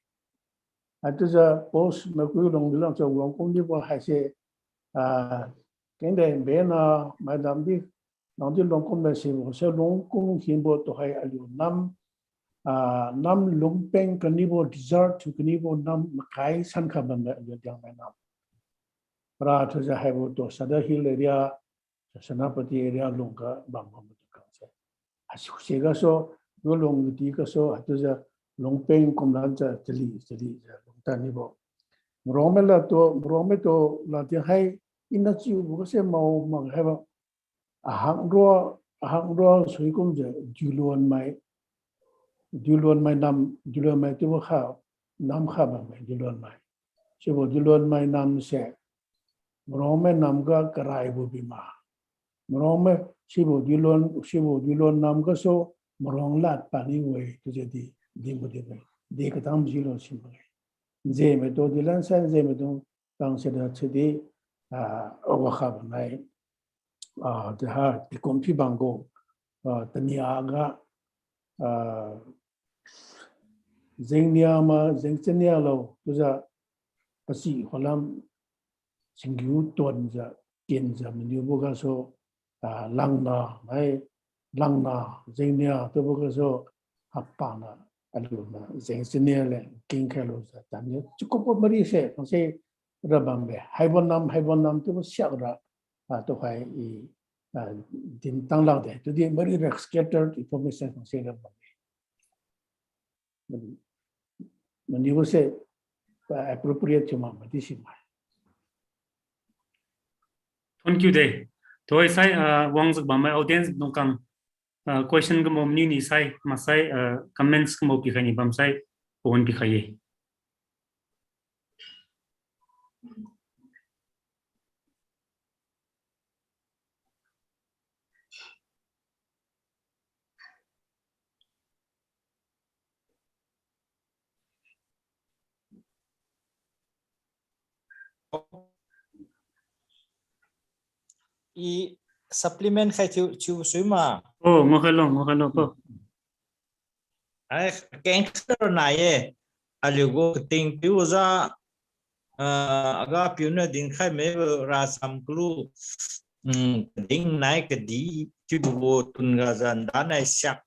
tôi ra post một cái lòng gì làm cho lòng công đi qua khai sẽ cái này bé nó mà làm đi nó đi lòng công là sẽ lòng công hiện bộ tôi hay alio năm lung peng cái nivo desert to cái nivo năm cái san khăm là alio tiếng mai năm ra tôi ra hay bộ tôi sada hill area Senapati area lung ka bang bang tu ka se sẽ cái số cái lung đi cái số tôi ra lung peng công làm cho chali lung ta nivo Rome to là tiếng hay ina chiu bu se mau mang hai ba hang ro sui kum je juluan mai tu kha nam kha ba mai juluan mai se bo juluan mai nam se Rome nam ga karai bu bi ma Rome se bo juluan nam ga so morong lat pa ni we tu je di bu de ka tam ji lo si ma je me to dilan san je me to tang se da che di over khab nai the ha di kompi bango tania ga zengnia lo tu za pasi holam singyu ton za ken za menu boga so langna zengnia to boga so hapana aluna zengnia le king khalo za tan chuko mari se se rabam be haibon nam to syak ra to khai din tang lang de to di very scattered information from say rabam when you say appropriate to mama this is Thank you day. Tôi sai wang zak ba my audience nong kam question ko mom ni sai masai comments ko mo pi khani bam sai on pi khaye. I supplement khai chu suy mà Ngo khalo po. ai cái này aligo ting piu ra aga piu na din khai me ra sam klu ding nai cái đi chu bo tun ga zan da nai sak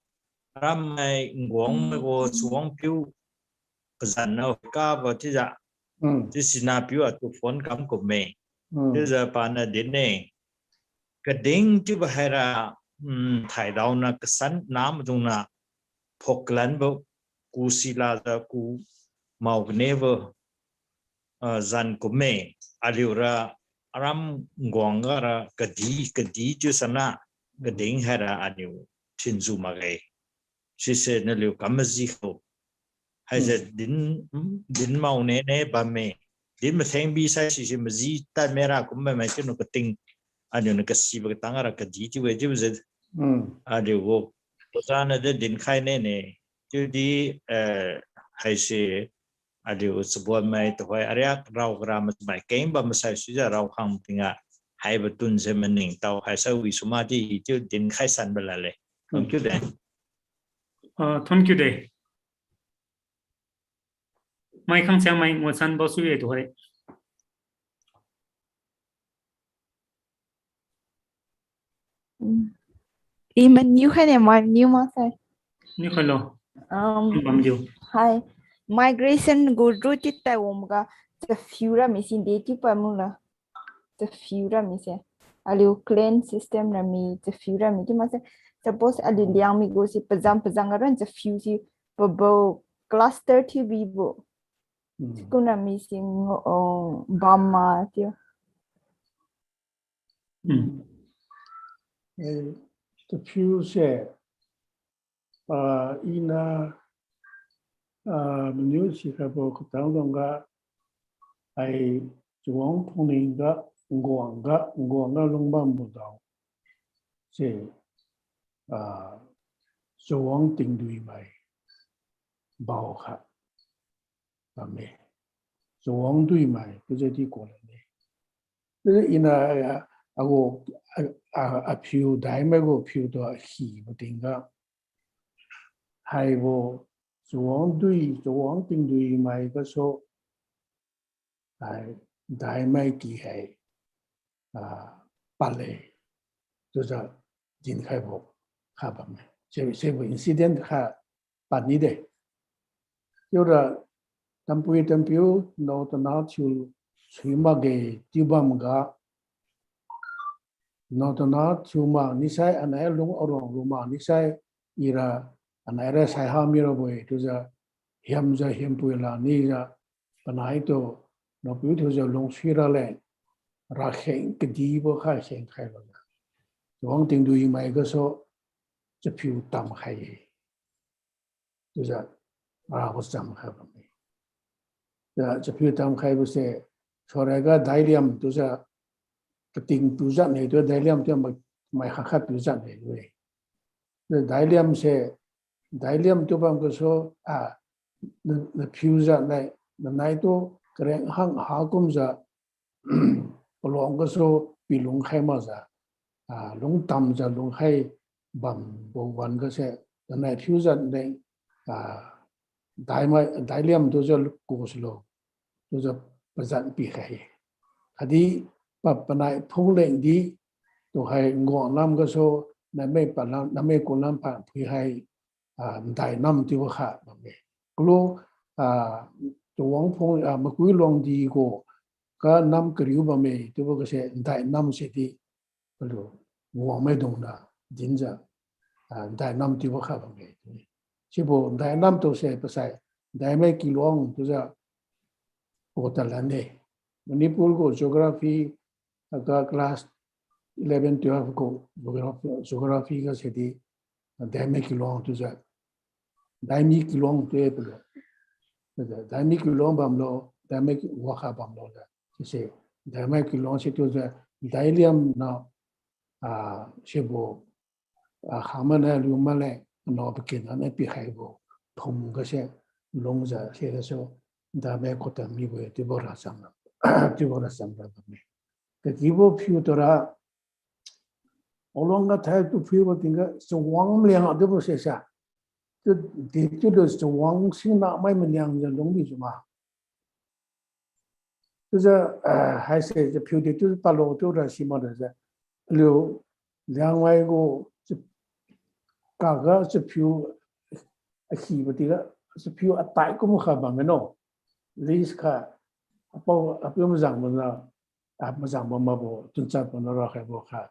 ram mai ngong me go suang piu zan no ka ba ti ja ti sina piu a tu phone kam ko me ti ja pa na din ne cái đinh chứ phải là thải đầu na cái sắn nám trong na phok lăn vào cú xì la ra cú màu never dàn của mẹ aliu ra ram ngong ra cái đi chứ sana cái đinh hay là aliu thiên du mà cái chỉ sẽ nó liu cảm gì không hay là đinh màu nè ba mẹ đinh mà thêm bi sai chỉ mà gì ta mẹ ra cũng mẹ chứ nó cái tình anh nó cái gì vậy tăng ra cái gì chứ vậy chứ gì điều vô tôi ra nó để đến khai này chứ đi hay sẽ aliu sebuah mai tu hai area rau gram mai keng ba masai suja rau khang tinga hai batun se mening tau hai sa wi suma di tu din khai san belale thank you de thank you de mai khang chang mai ngo san bo su ye tu hai Iman new hay là new mà sai. ni khalo Um, bam ju hi. Migration go route ta omga the fura missing date pamula. The fura missing. Aliu clan system na mi the fura mi mas suppose ali Liangmai go si pazang aran the fuse bo cluster to vivo. Kuna missing bama tio. The few say ina new Chicago Kutanga I Juang Puninga Nguanga Longbam Budao say Juang Ting Dui Mai Baoha Ame Juang Dui Mai Pujati Kolani in a go a few Daimai go few to a he Budinga hai vô Juang Ting Dui Mai cái số Daimai kỳ hay Pale cho ra din khai vô khá bằng sẽ vô incident khá bản ní đấy cho ra tâm phiếu nó ta nó chịu suy mà cái tiêu bầm gà nó ta nó chịu mà ní sai anh ấy lung ở rong mà ní sai ira anh ấy ra sai ham nhiều rồi cho ra hiểm bùi là ní ra anh ấy to nó biểu cho ra lung suy ra lên ra khen cái gì vô khai khen khai rồi Juang Ting Dui Mai cái sốจะผิวต่ำใครจะก็จำใครบ้างจะผิวต่ำใครบุษย์ชาวไร่ก็ได้เลี้ยมตัวจะกระดิ่งตัวจันเนี่ยตัวได้เลี้ยมตัวไม่ขัดตัวจันเนี่ยด้วยได้เลี้ยมเสได้เลี้ยมตัวบางก็โซ่ในผิวจันเนี่ยในตัวกระแรงหากุมจะปลงก็โซ่ปีลงใครมาจะลงต่ำจะลงให้บัมบวันก็เช่ในผิวจันเนี่ยได้เลี้ยมตัวจะกูสโลตัวจะประจันปีใครคดีปับปนัยพุ่งเล่งดีตัวให้งอน้ำก็โซ่ในไม่ปนัยในไม่กุน้ำผ่านพี่ให้ได้น้ำที่ว่าขาดแบบนี้กลัวตัววังพุ่งมาคุยลงดีก็น้ำกริ้วแบบนี้ตัวก็เช่ได้น้ำเสียดีก็รู้วังไม่ดงนะดินจะได้น้ำที่ว่าขาดแบบนี้ชิบุได้น้ำตัวเช่ภาษาได้ไม่กี่หลวงตัวจะปกติแล้วเนี่ยวันนี้พูดก็ geography ก็ class 11 12ก็ geography ก็เสร็จดีได้ไม่กี่หลวงตัวจะได้มีกี่หลวงตัวเองไปเลยได้มีกี่หลวงบางโลได้ไม่กี่ว่าขาบางโลเลยที่เช่ได้ไม่กี่หลวงเสร็จตัวจะได้เลี้ยมนะชิบุหามันได้รู้มาเลยนอไปกินอันนี้ปีใครบ่ทงก็เช่ลงจะเช่ก็โซ่ได้ไม่ก็แต่มีไว้ที่บริษัทนั้นที่บริษัทนั้นแบบนี้แต่ที่บ่ผิวตัวละเอาลงก็แท้ตัวผิวว่าถึงก็สว่างเลี้ยงอ่ะที่บ่เสียจ้ะตัวเด็กจุดสว่างสิ่งนั้นไม่มันเลี้ยงจะลงดีจุมาตัวจะให้เสียจะผิวเด็กจุดปลาโลตัวละสิมาเด้อจ้ะเลี้ยวเลี้ยงไว้ก็ก็จะผิวขี้บดีก็จะผิวอัตตายก็ไม่ขาดบางเนาะลิสค่ะพอมาสั่งมันละมาสั่งมาบ่จุนจับมันเราใครบ่ค่ะ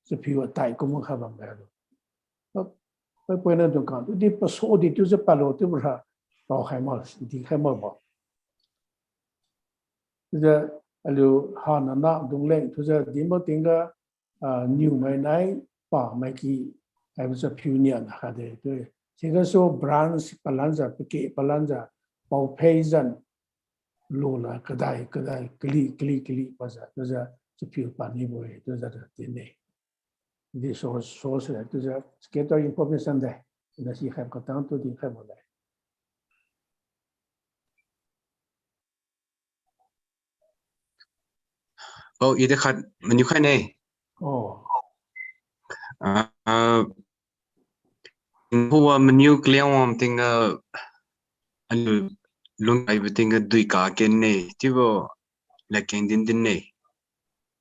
จะผิวอัตตายก็ไม่ขาดบางเลยไปนั่นตรงกันที่ผสมดีที่จะปลาโลที่บ่ค่ะเราใครมาดีใครมาบ่จะเลี้ยวหาหน้าตรงเล่งที่จะดีมาถึงก็นิวไม่ไหนป่าไม่กี่还不是pioneer哈的对这个时候 branch 巴兰扎不给巴兰扎包配人路了个代格里不是就是这批把你不会就是的内你说出来就是给到 information 的那些还不当都的还不来 bao ý khát mình như khai này Ồ, hùa mình như client tình anh luôn ai về tình đuổi cả cái này thì bộ là cái din này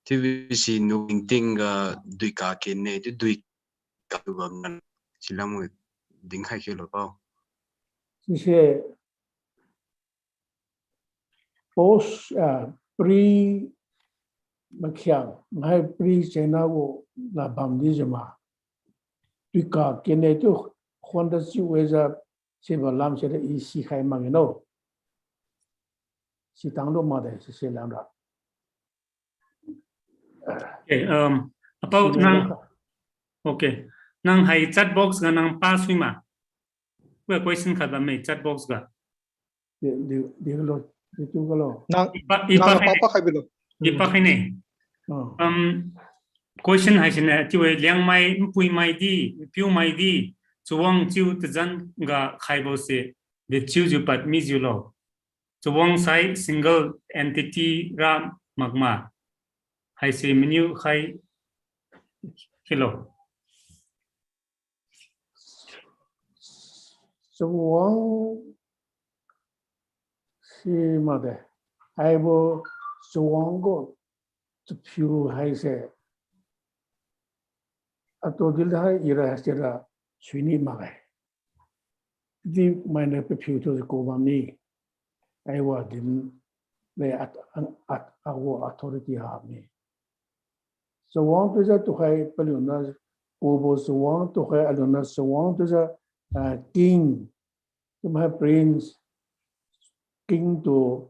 thì vì xin nụ tình đuổi cả cái này thì đuổi cả vợ mình chỉ là một đỉnh khai cái lo bao 这些 post pre မ强还 pre 在那个那帮的什么，对个今年就换的就为着是不làm些的一些开忙的喏，是当中嘛的是些两个， Okay, about nang okay. Nang hai chat box ga nang pass wi ma. We question kha ba me chat box ga. 这个咯，这个咯， Ipa papa khai bilo khai ne. Question hai sin ti we Liangmai pui mai di piu mai di chuang chiu te jan ga khai bo se the chiu ju pat mi ju lo. Chuang sai single entity ra magma. Hai se menu khai hello. 是王是嘛的，还不是王个这票还是。 atau dia ira secara sini magai di mana pepiu tu ko bami aiwa din le at awo authority ha me so wang tu za tu hai peluna ko bo so wang tu hai aluna so wang tu za king tu ma prince king tu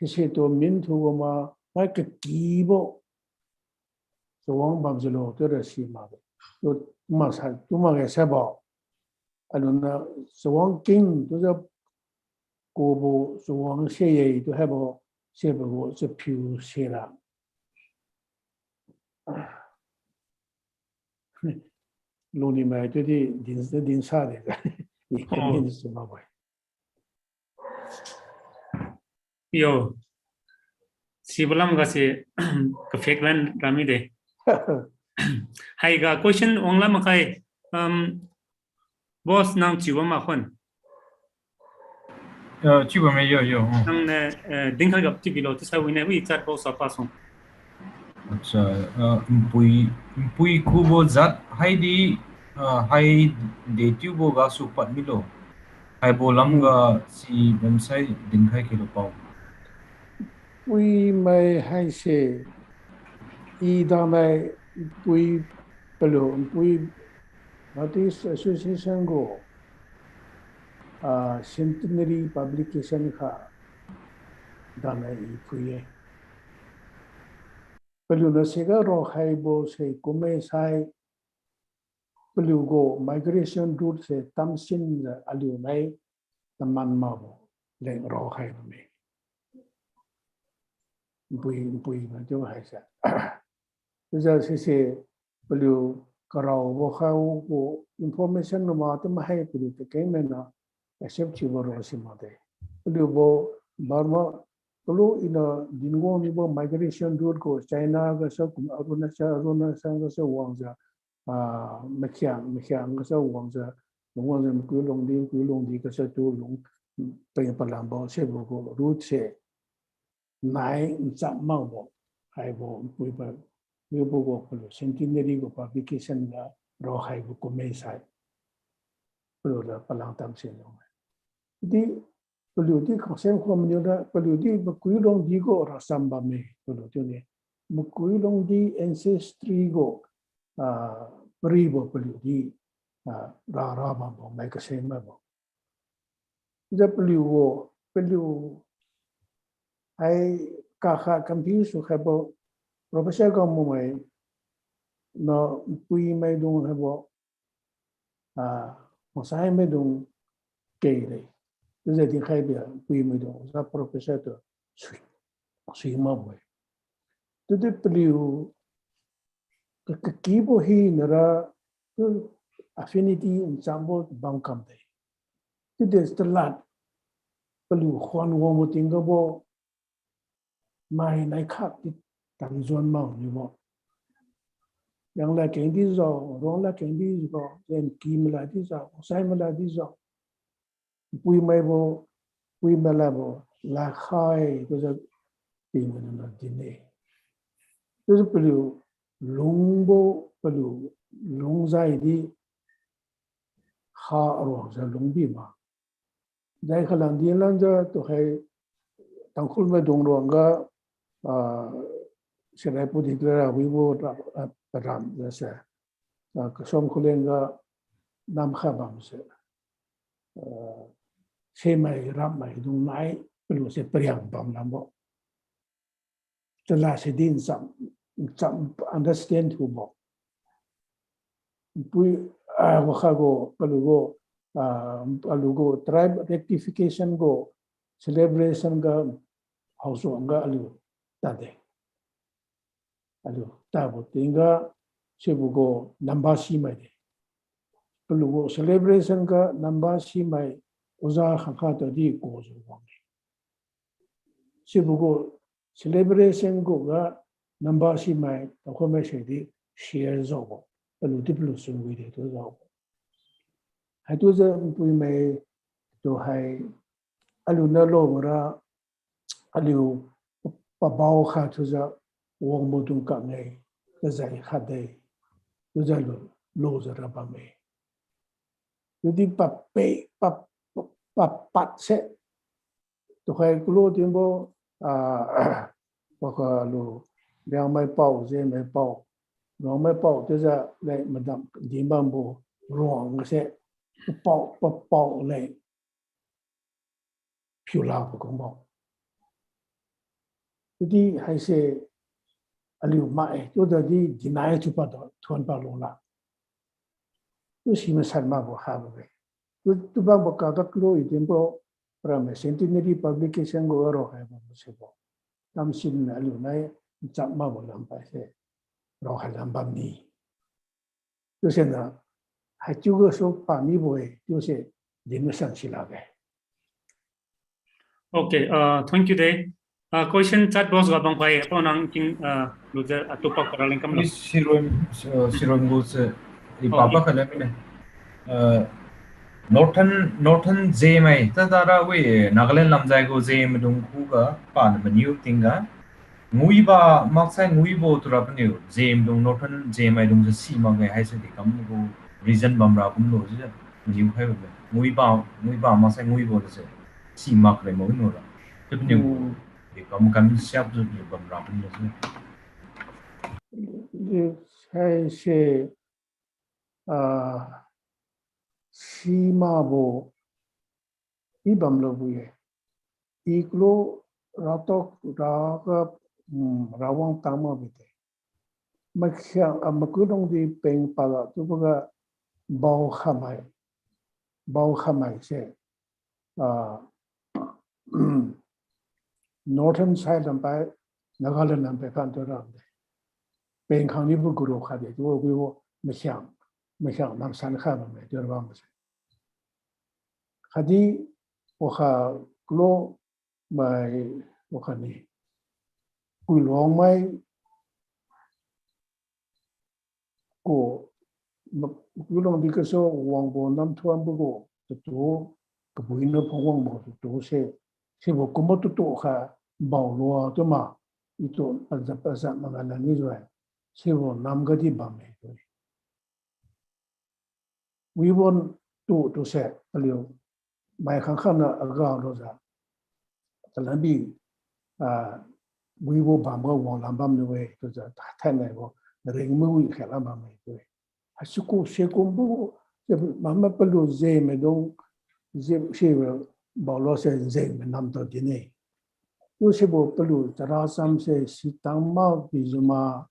se tu min tu ma mai ke ki bo so wang bam zelo tu ra si ma tu ma sa tu ma ge sa ba aluna so wang king tu za ko bo so wang she ye tu ha bo she bo so piu she la lo ni mai tu di din sa de ni ka ni so ma ba Yo. Sibulam ga se ka fake lan rami de. Hai ga question ongla ma kai boss nang chiwa ma khon. 基本没有 Nang ne ding kha gap ti kilo ti sa wi ne wi chat box sa pa song. ปุยคูโบจัดให้ดีให้เดทิวโบกาสุปัดมิโลให้โบลัมกาซีเว็บไซต์ดึงให้กิโลเปา we may hai se I da mai we below we what is association go centenary publication kha da mai puye below na se ga ro hai bo se kume sai below go migration route se tamsin aliu mai taman ma bo le ro hai me bui mà chỗ hay sao bây giờ sẽ beliau kalau bahau ko information no ma tem hai beliau cái men na accept chibo ro si ma de beliau bo barma kalau ina dingo ni bo migration route ko China ga sa kum arunachal ga sa wangja mekiang ga sa wangja wangja kuilong di ga sa tu long pe palam bo se bo ko route se nai chap mau bo hai bo pui ba we bo go ko centenary go publication ga ro hai bo ko me sai pro la palang tam sin no di pro di ko sem ko mo da pro di ba kui long di go ra sam ba me pro di ne mo kui long di ancestry go pri bo pro di ra ba bo mai ka sem ba bo ja pro ai kakak kampi su hebo profesor kamu mai no pui mai dong hebo masai mai dong kere jadi di khai bia pui mai dong sa profesor tu sui ma boy tu de pliu ke kibo hi nara tu affinity in sambo bangkam de tu de stelat pliu khon wo mo tingabo mai nai khap ti tăng dồn màu như vậy yang là cái đi rồi rong là cái đi rồi then kim là đi rồi sai mà là đi rồi quy mày là là khai cái gì tìm mình là gì này cái gì bự lung dài đi khá rồi giờ lung đi mà đại khả năng đi lần giờ tôi hay tăng khối mấy đồng ruộng cái sẽ lại bút đi ra với vô ram là sẽ cái xong khối lên cái nam khá bằng sẽ mày ram mày đồng nãy bự sẽ priang bằng lắm bộ cho là sẽ đi chậm understand thu bộ bui wakhago palugo tribe rectification go celebration ga hauso nga alu tade alu tabo tinga sebugo nambashi mai de palugo celebration ga nambashi mai oza khakha to di ko zo wang sebugo celebration go ga nambashi mai ko me se di share zo go alu diplo so wi de to zo hai tu giờ bui mai to hai alu na lo ra alu pa bao kha tu giờ wong mo tung ka ngai ka zai kha dei tu giờ lo giờ ra ba mai tu di pa pat se to hai lo tin bo ba ka lo Liangmai bao Daimai bao Liangmai bao tu giờ lại mà đam điểm bam bo ruộng sẽ bao lại phiêu lao của công bảo đi hay sẽ aliu mai tôi đã đi deny chụp đó thuần bao lâu là tôi xin mà sản mà bảo hà vậy tôi bảo bảo các lối tiền bảo làm centenary publication của rồi hay bảo sẽ bảo làm xin aliu này chậm mà bảo làm phải sẽ rồi hay làm bao nhiêu tôi xem là还就个说把米不会，就是人们上去了呗。 Okay, thank you day. Question chat box ga bang pai apa nang king loser atupak paraling kam lo. Sirom goes Papa Kalamine. Northern Daimai. Tadara we Nagaland Lamzai go Zaim Dung Kuga, Pan Manu Tinga. Muiba Maksai Muibo to Rapenu, Zaim Dung Northern Daimai Dung the sea Manga has a come reason Bambra Kumno. You have Muiba Masai Muibo is a sea mark Remonora. The become coming sharp to you Bambra. I say, Simabo Ibamlobuye, Iglo Ratok Raga Rawang Tama Vite. Makudong di Peng Pala, Tubuga Bao Hamai say, Northern side and by Nagaland and Pekanto. Peng Kanibu Guru had it, we were Messiang, Nam San Khabame, the Rambas. Hadi Oha Glo my Okani. We long my go. You don't because so Wangbo Nam Tuambo, the two, the Buino Pongbo, the two say, she will come to her, Baulua Toma, ito as the person Mangan Israel. She will Namgadi Bame. We want to say, my Hankana around Rosa. The Lambi, we will Bamba one Lambam the way to the Tango, the ring movie Kalama. I should go Shekumbo, Mamma Pelu Zame, don't she will Bolos and Zame and Namto Dine. Usable Pelu, there are some say, Sitama, Bizuma.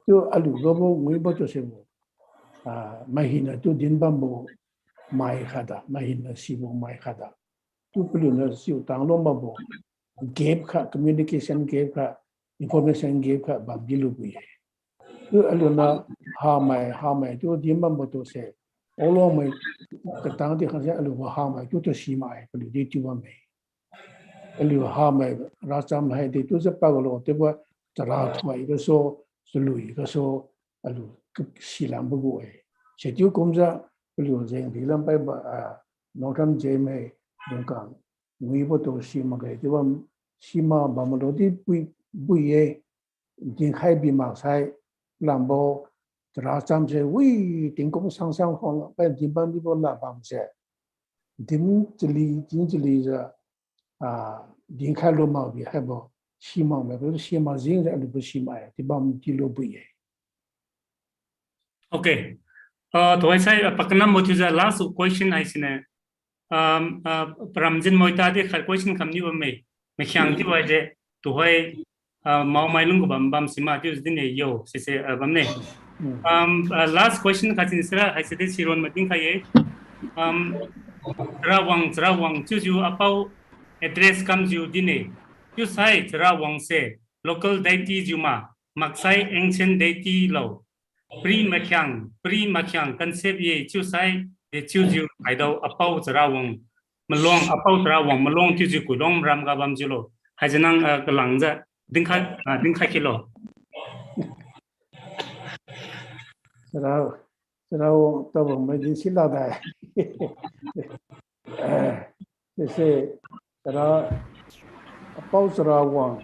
Tu alu gobo muibo to sebo mahina tu din bambo mai khada mahina sibo mai khada tu pluna siu tang lo mabo gap kha communication gap kha information gap kha babilu bu ye tu alu na ha mai tu din bambo to se olo mai ka tang de kha alu ha mai tu to si mai plu di tu ba mai alu ha mai ra cham hai de tu se pa lo te ba จะราถอยก็โซ่สลุยก็โซ่อลูก็สีลำบกูเสียจิ้วกุมจะหลวงเจงที่ลำไปบ่น้องทำเจไม่ตรงกลางมีประตูสีมาเกยที่ว่าสีมาบางคนที่ปุยยิงให้บีมากใช้ลำโบจะราจำเจวิ่งถึงกงสังของไปที่บ้านที่บ่ลาบางเสียถึงจะลีจะยิงให้ลงมาบีให้บ่สีมาไม่รู้สีมาจริงจะหรือไม่สีมาที่บ้านที่ลบปุยOkay. Tôi say pakna motiza last question I sine. Pramjin moita de khar question kamni ba me khyang ti wa je to hoi mau mai lung bam bam sima ti din ne yo se bam ne. Last question ka tin sira I said siron mating khaye. Trawang chu ju apau address comes you din ne. You say trawang se local deity juma maksai ancient deity lo. Pre makyang concept ye chu sai de chu ju ai do apau trawang malong chu ju ku dong ram ga bam julo hajanang kalang ja ding kha kilo Serau tahu macam sila dah. Jadi serau apa serawang,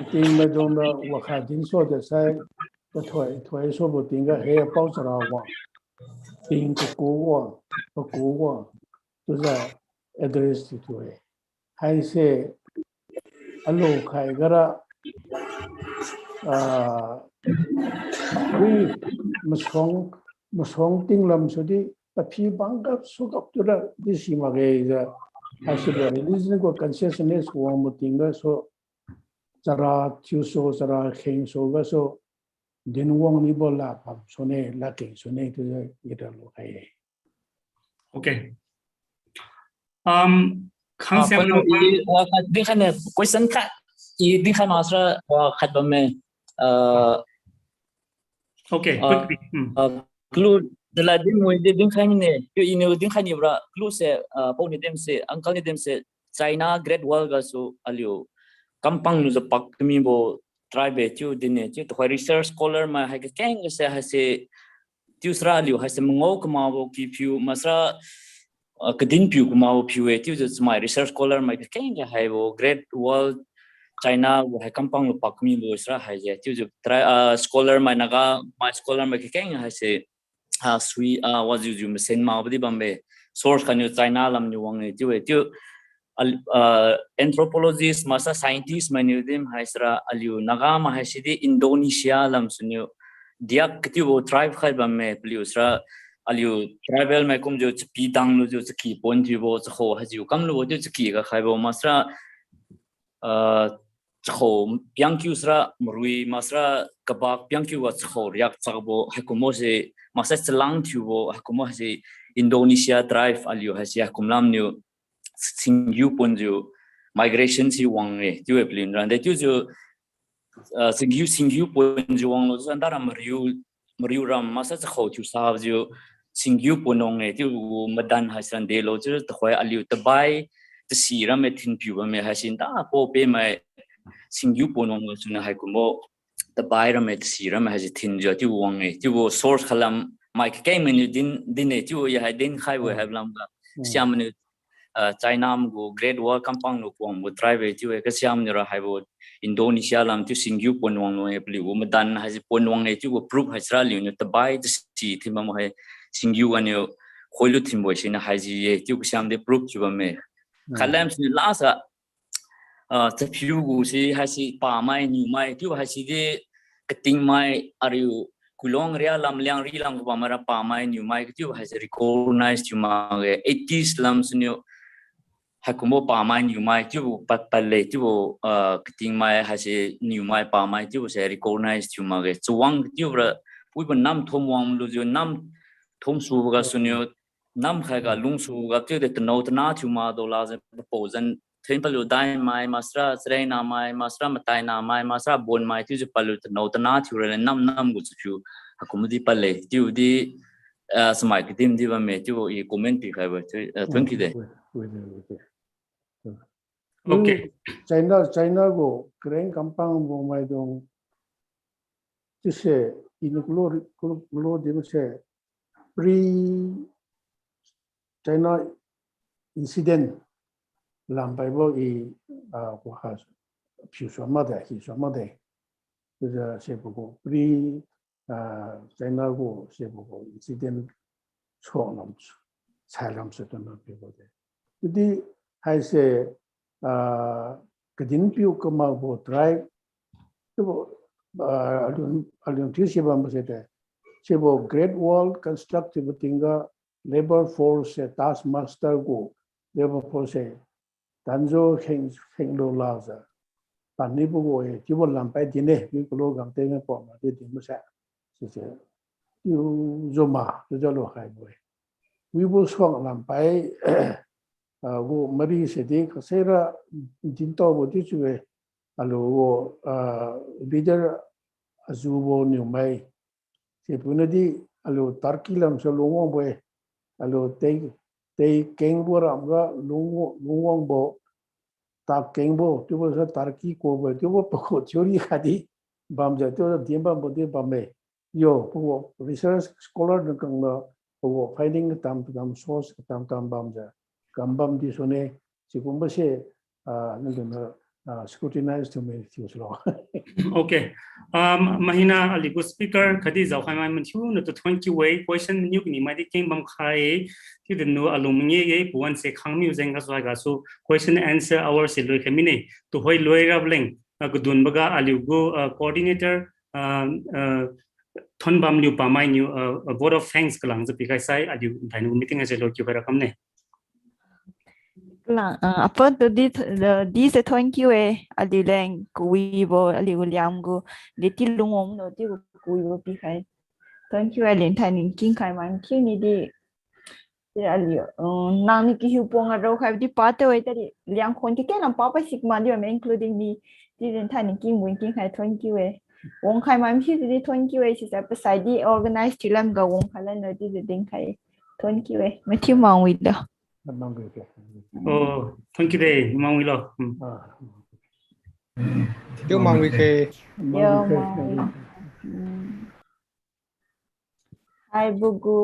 tinggal dona wakadin so saya tuai so tinggal hei apa serawang, tinggal kuwa, tu saya address itu hai se alo kai gara masong tinglam sudi tapi bangkap sukap tu lah di sini magai hasil release ni ko consciousness ko mo tinggal so cara tiuso cara kheng so ga so din wong ni bola pam so ne la king so ne tu ida lo kai. Okay. Din kan question ka din kan masra khat ba me Okay, quickly. Clue dala din mo din kan ne yo ino din kan ibra clue se po ni dem se uncle ni dem se China Great Wall ga so alio kampang nu zapak mi bo tribe tu din ne tu research scholar ma ha ke keng se ha se tu sra alio ha se ngo kma bo ki piu masra kadin piu kma bo piu tu is my research scholar ma ke keng ha bo Great Wall China wo ha kampang lu pak mi bo sra ha je tu scholar ma naga my scholar ma ke keng ha se sui was you sen ma bdi bambe source kan you China lam ni wang tu anthropologist masa scientist manu dem haisra aliu naga ma haisidi Indonesia lam sunyo diak ktiu tribe khai bamme pliusra aliu tribal ma kum jo pi dang lu jo ki pon ti bo cho hajiu kam lu jo ki ga khai bo masra cho piangkyusra mrui masra kabak piangkyu wa cho yak chagbo hakumo se masa chlang thubo hakumo se Indonesia tribe aliu hasia kumlam new singyu ponju migration si wang ne tu eplin ran de tu jo singyu ponju wang lo san dara mariu ram masa kho tu sa jo singyu ponong ne tu madan hasan de lo ju to khoi aliu tabai te si ram e thin piu me hasin da po pe mai singyu ponong lo chuna hai kumo tabai ram e si ram ha ji thin jo tu wang ne tu source khalam mai ke menu din ne tu ya ha din khai we have lam ga siam ne China go Great Wall kampang no kwang bo tribe tu e ka siam ni ra hai bo Indonesia lam tu singyu ponwang no e pli wo madan ha ji ponwang ne tu go proof ha sra li no tabai de si thima mo hai singyu an yo khoilu thim bo sin ha ji ye tu siam de proof chu ba me khalam sin la sa ta phiu go si ha si pa mai ni mai tu ha si de kating mai ariu kulong ria lam liang ri lam ba mara pa mai ni mai tu ha si recognize tu ma 80s lam sin yo hakumo pa mai new mai tu pat palle tu kating mai ha se new mai pa mai tu se recognize tu ma ge chuang tu ra pui ban nam thom wang lu jo nam thom su ga sunyo nam kha ga lung su ga tu de no na tu ma do la ze proposal then palu Daimai masra sreina mai masra matai na mai masra bon mai tu je palu no na tu ra nam gu chu hakumo di palle tu di smai kitim di ba me tu I comment pi kha ba thank you de Okay. China go kren kampang bo mai dong tise inukulo di se pre China incident lampai bo I ko has piu shuo ma de hi shuo ma de 就是写不过 pre China go 写不过 incident 错了才能是的那别个的 jadi 还是kedin piu ke mau bo try tu alun tisi ba mo sete sebo Great Wall constructive tinga labor force task master go labor force danzo heng lo laza pani bu go e jibo lampai dine bi ko gang te me po ma de dim sa se yu zoma zo lo hai bo we will swang lampai wo mari se de kasera dinto bo ti chue alo wo leader azubo new mai se punadi alo Turkey lam so longong bo alo te keng bo ram ga longong bo ta keng bo tu bo sa Turkey ko bo tu bo ko chori khadi bam ja to dimba bo de bam me yo bo research scholar kang bo finding tam source tam bam ja gambam di sone 지금 것이 너는 scrutinized to me law. Okay. Mahina aligo speaker khadi zaw khai man thu no to 20 way question new ni mai di king bam khai ti the no alumni ye puan se khang mi zeng ga so question answer our se loi khemine to hoi loi rab leng gudun baga aligo coordinator thon bam liu pa mai new a vote of thanks kalang je pikai sai aliu dhainu meeting ase lo ki bara kamne apa tu di se thank you ali leng kui bo ali Liam go de ti lungom no ti kui bo pi khai thank you ali thai ning king khai man ki ni di ali nang ni ki hu pong ro khai di pa te wei ta di Liang khon ki ken am pa pa sik man di including me di ren thai ning king win king khai thank you wong khai man ki di thank you si sa pa sai di organize ti lam ga wong khai la no di ding khai thank you ma thi mang wi da oh thank you day mang wi lo Yo mang wi ke Hai bugu